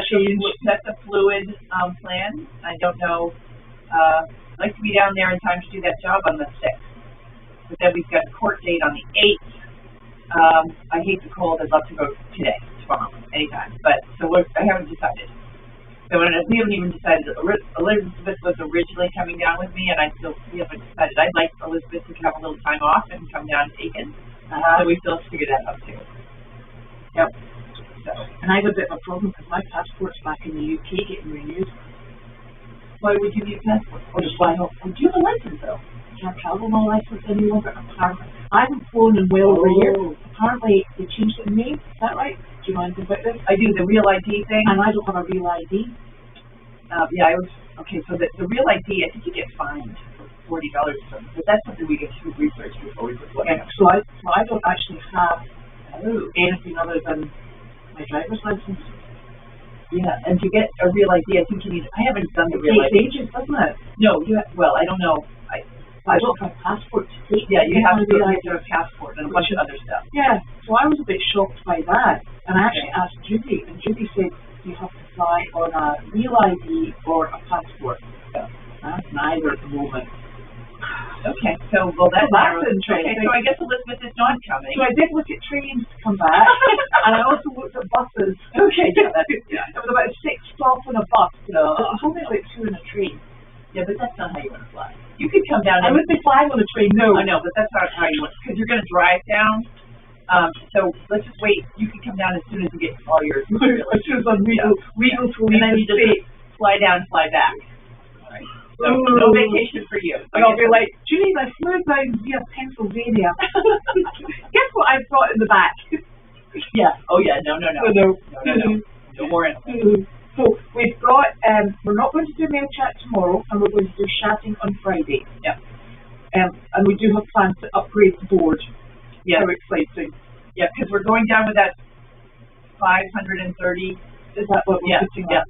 that's a fluid plan. I don't know. I'd like to be down there in time to do that job on the 6th. But then we've got a court date on the 8th. I hate the cold. I'd love to go today, tomorrow, anytime. But so I haven't decided. So we haven't even decided. Elizabeth was originally coming down with me, and we haven't decided. I'd like Elizabeth to have a little time off and come down to Aiken. So we still have to figure that out too. Yep. So, and I have a bit of a problem because my passport's back in the UK getting renewed. Why would you need a passport? Or just why not? Do you have a license though? I can't travel my license any longer. Apparently, I haven't flown in well over a year. Apparently, they changed it in May. Is that right? Do you know anything about this? I do, the real ID thing. And I don't have a real ID. Yeah, okay, so the real ID, I think you get fined for $40 or something. But that's something we get to research before we put it. So I don't actually have anything other than my driver's license. Yeah, and to get a real ID, I think you need. I haven't done the real ID. It takes ages, doesn't it? No, well, I don't know. I don't have a passport to take. Yeah, you have to get a passport and a bunch of other stuff. Yeah, so I was a bit shocked by that, and I actually asked Judy, and Judy said you have to fly on a real ID or a passport. Yeah. That's neither at the moment. Okay, so that's interesting. Okay, so I guess Elizabeth is not coming. So I did look at trains to come back, and I also looked at buses. Okay, yeah. It was about 6 stops on a bus. No. It was only like 2 in a train. Yeah, but that's not how you want to fly. You could come down. I would be flying on a train. No, I know, but that's not how you want. Because you're going to drive down. So let's just wait. You can come down as soon as you get all yours. As soon as I'm legal to leave the state. Fly down, fly back. All right. So no vacation for you. And I'll be like, Janine, I flew down via Pennsylvania. Guess what I've got in the back? Yeah. Oh yeah. No. No more. So we've got, we're not going to do mail chat tomorrow, and we're going to do chatting on Friday. Yeah. And we do have plans to upgrade the board. Yeah. How exciting. Yeah, because we're going down with that 530. Is that what we're putting up?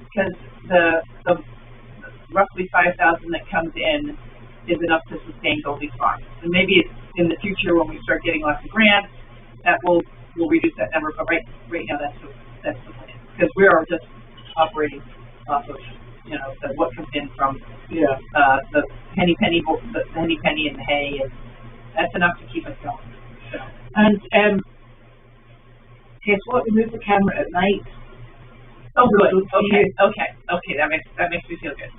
Because the roughly 5,000 that comes in is enough to sustain Goldy's farm. And maybe in the future when we start getting lots of grants, that we'll reduce that number. But right now that's the plan. Because we are just operating off of what comes in from the penny and the hay, and that's enough to keep us going. So. And guess what? We move the camera at night. Oh, good. Okay. That makes me feel good.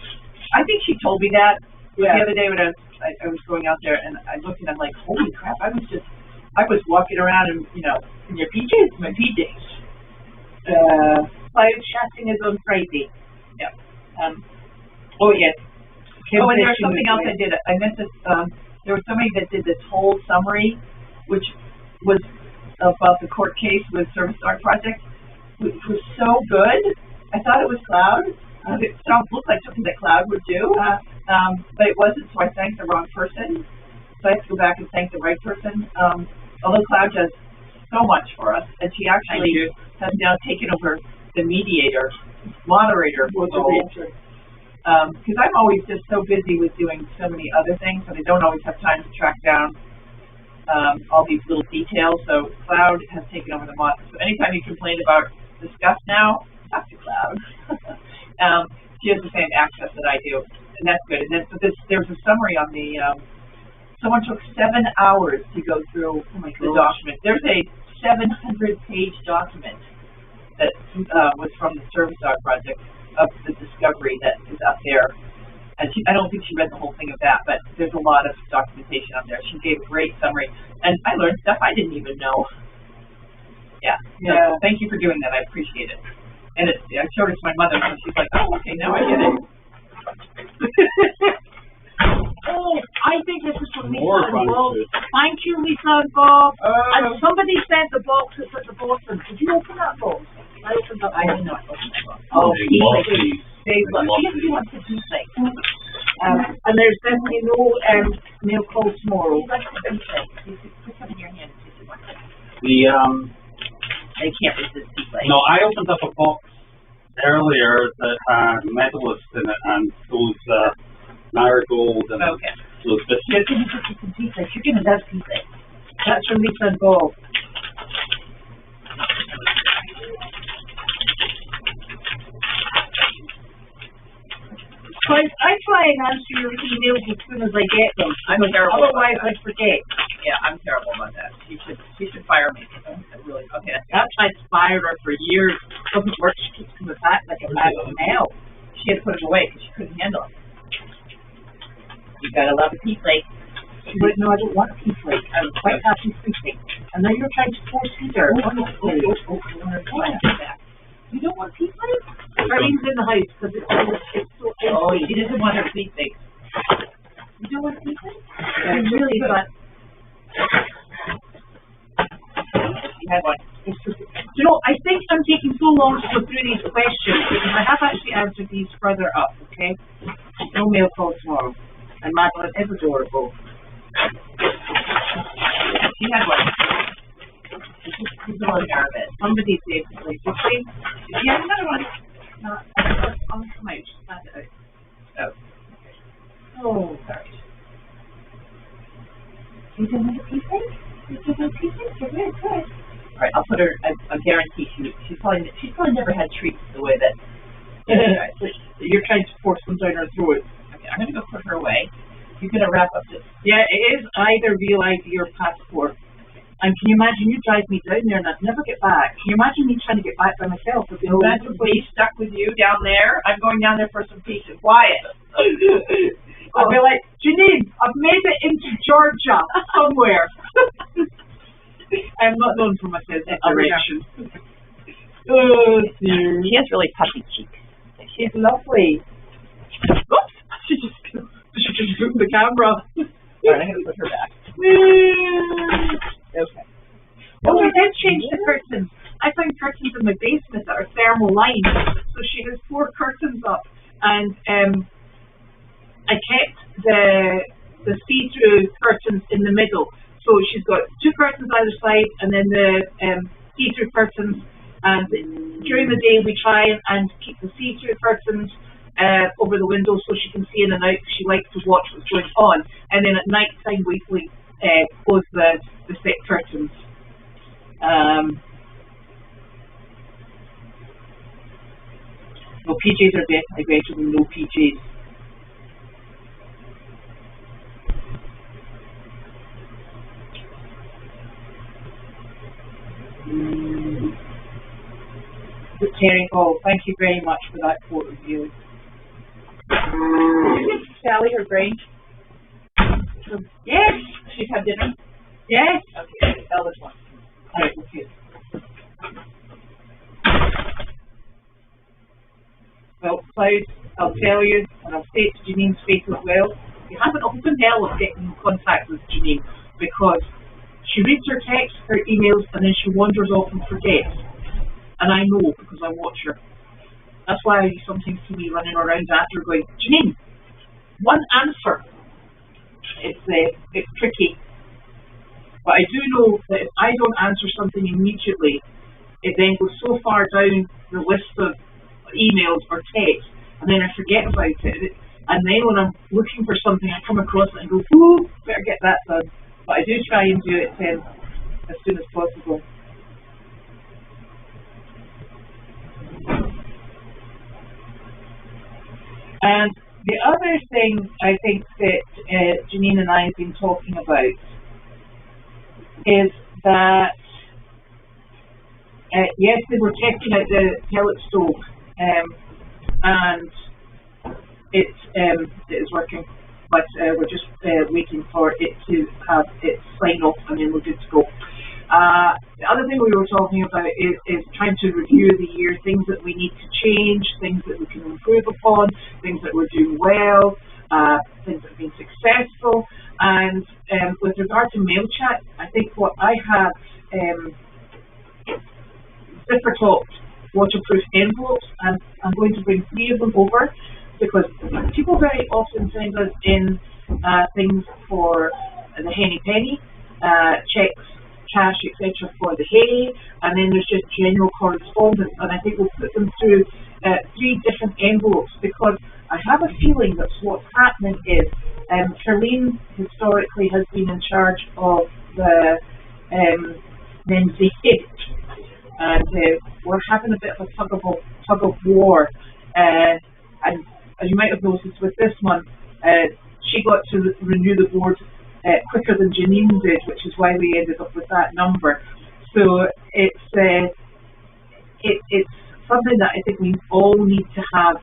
I think she told me that the other day when I was going out there, and I looked and I'm like, holy crap! I was walking around in in your PJs, my PJs. Live chatting is on Friday. Yeah. Oh yes. Oh, and there's something else I did. I meant to. There was somebody that did this whole summary, which was about the court case with Service Dog Project, which was so good. I thought it was Cloud. It looked like something that Cloud would do, but it wasn't, so I thanked the wrong person. So I have to go back and thank the right person. Although Cloud does so much for us, and she actually has now taken over the moderator role. Because I'm always just so busy with doing so many other things, and I don't always have time to track down all these little details. So Cloud has taken over the mod. So anytime you complain about the stuff now, talk to Cloud. She has the same access that I do, and that's good. And then so there's a summary on the. Someone took 7 hours to go through the document. There's a 700-page document that was from the Service Dog Project of the discovery that is up there. And I don't think she read the whole thing of that, but there's a lot of documentation up there. She gave a great summary, and I learned stuff I didn't even know. Yeah. So thank you for doing that. I appreciate it. And I showed it to my mother, and she's like, "Oh, okay, now I get it." Oh, I think this is from Lisa and Bob. Thank you, Lisa and Bob. And somebody sent the box that's at the bottom. Did you open that box? I opened that box. I did not open that box. Oh, they love Yes, you want to do things. And there's definitely no mail call tomorrow. Put some in your hand if you want. I can't resist tea play. No, I opened up a box earlier that had medalists in it and those marigolds and those biscuits. You're going to put some tea play. You're going to love tea play. That's from Lisa and Bob. So I try and answer your emails as soon as I get them. I'm terrible. Otherwise, I forget. Yeah, I'm terrible about that. She should fire me. Really, okay. I've tried to fire her for years. Doesn't work. She keeps coming back like a bag of mail. She had to put it away because she couldn't handle it. You gotta love a tea plate. But no, I don't want a tea plate. I'm quite happy sleeping. And now you're trying to force feed her. You don't want tea plate? Everything's in the house because it's so empty. Oh, she doesn't want her tea plate. You don't want tea plate? It's really fun. You had one. You know, I think I'm taking so long to go through these questions because I have actually answered these further up, okay? No mail call tomorrow. And Madeline is adorable. She had one. She's a little nervous. Somebody basically. Yeah, another one. On the mic. Oh, sorry. You don't want a tea plate? You don't want a tea plate? You're very good. All right, I'll put her. I guarantee she's probably never had treats the way that. You're trying to force them down her throat. Okay, I'm gonna go put her away. You're gonna wrap up this. Yeah, it is either real ID or passport. And can you imagine you drive me down there and I'd never get back? Can you imagine me trying to get back by myself? Imagine me stuck with you down there. I'm going down there for some peace and quiet. I'd be like, Janine, I've made it into Georgia somewhere. I'm not known for my sense of direction. Oh dear. She has really puffy cheeks. She's lovely. Oops! She just moved the camera. Alright, I'm gonna put her back. Okay. Oh, I did change the curtains. I found curtains in my basement that are thermal lined. So she has 4 curtains up, and I kept the see-through curtains in the middle. So she's got 2 curtains either side, and then the see-through curtains. And during the day, we try and keep the see-through curtains over the window so she can see in and out. She likes to watch what's going on. And then at night time, we close the thick curtains. No, PJs are definitely better than no PJs. Terry, oh, thank you very much for that quote review. Did you give Sally her brain? Yes. She's had dinner? Yes. Okay, tell this one. Alright, okay. Well, Cloud, I'll tell you, and I'll say it to Janine's face as well, you have an open hell of getting in contact with Janine because she reads her texts, her emails, and then she wanders off and forgets. And I know because I watch her. That's why you sometimes see me running around after going, Janine, one answer. It's tricky. But I do know that if I don't answer something immediately, it then goes so far down the list of emails or texts, and then I forget about it. And then when I'm looking for something, I come across it and go, ooh, better get that done. But I do try and do it as soon as possible. And the other thing I think that Janine and I have been talking about is that, yes, they were testing out the pellet stove, and it is working, but we're just waiting for it to have its sign off, and then we're good to go. The other thing we were talking about is trying to review the year, things that we need to change, things that we can improve upon, things that we're doing well, things that have been successful. And with regard to mail chat, I think what I have zipper topped waterproof envelopes, and I'm going to bring 3 of them over, because people very often send us in things for the henny penny, checks, cash, etc. for the hay, and then there's just general correspondence, and I think we'll put them through 3 different envelopes, because I have a feeling that what's happening is Charlene historically has been in charge of the men's aid, and we're having a bit of a tug of war, and as you might have noticed with this one, she got to renew the board quicker than Janine did, which is why we ended up with that number. So it's something that I think we all need to have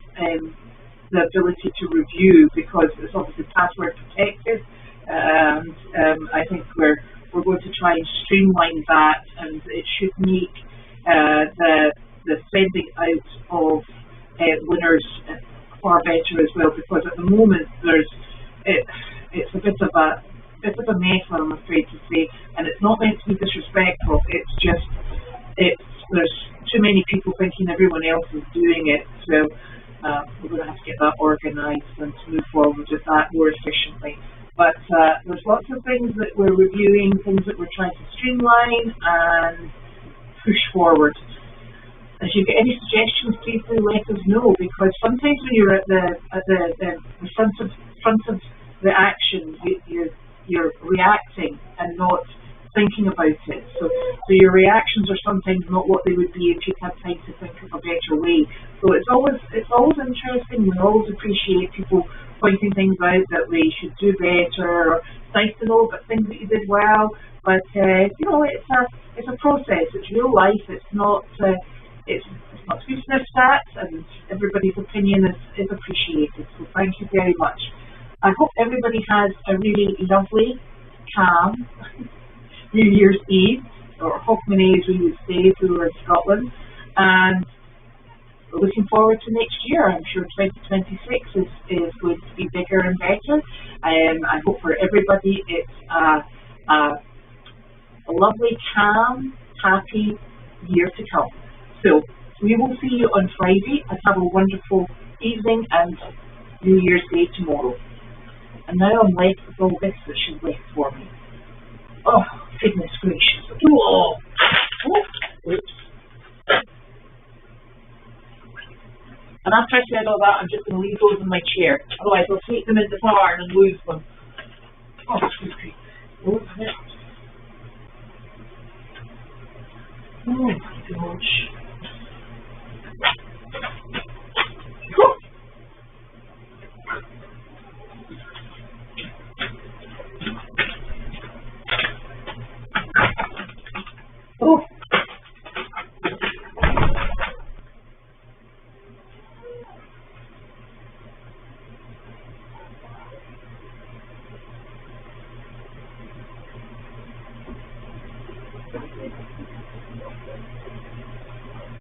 the ability to review, because it's obviously password protected, and I think we're going to try and streamline that, and it should make the sending out of winners far better as well, because at the moment it's a bit of a mess, I'm afraid to say, and it's not meant to be disrespectful. It's just there's too many people thinking everyone else is doing it, so we're going to have to get that organised and to move forward with that more efficiently. But there's lots of things that we're reviewing, things that we're trying to streamline and push forward. If you get any suggestions, please do let us know, because sometimes when you're at the front of the action, you're reacting and not thinking about it. So your reactions are sometimes not what they would be if you'd had time to think of a better way. So it's always interesting. We always appreciate people pointing things out that we should do better, or it's nice to know about things that you did well. But it's a process. It's real life. It's not to be sniffed at, and everybody's opinion is appreciated. So thank you very much. I hope everybody has a really lovely, calm New Year's Eve, or Hogmanay as we would say if we were in Scotland, and we're looking forward to next year. I'm sure 2026 is going to be bigger and better. I hope for everybody it's a lovely, calm, happy year to come. So we will see you on Friday, and have a wonderful evening and New Year's Day tomorrow. And now I'm left with all this that she's left for me. Oh, goodness gracious. Oh. Oops. And after I said all that, I'm just going to leave those in my chair. Otherwise, I'll take them in the barn and lose them. Oh, excuse me. Oh, my gosh.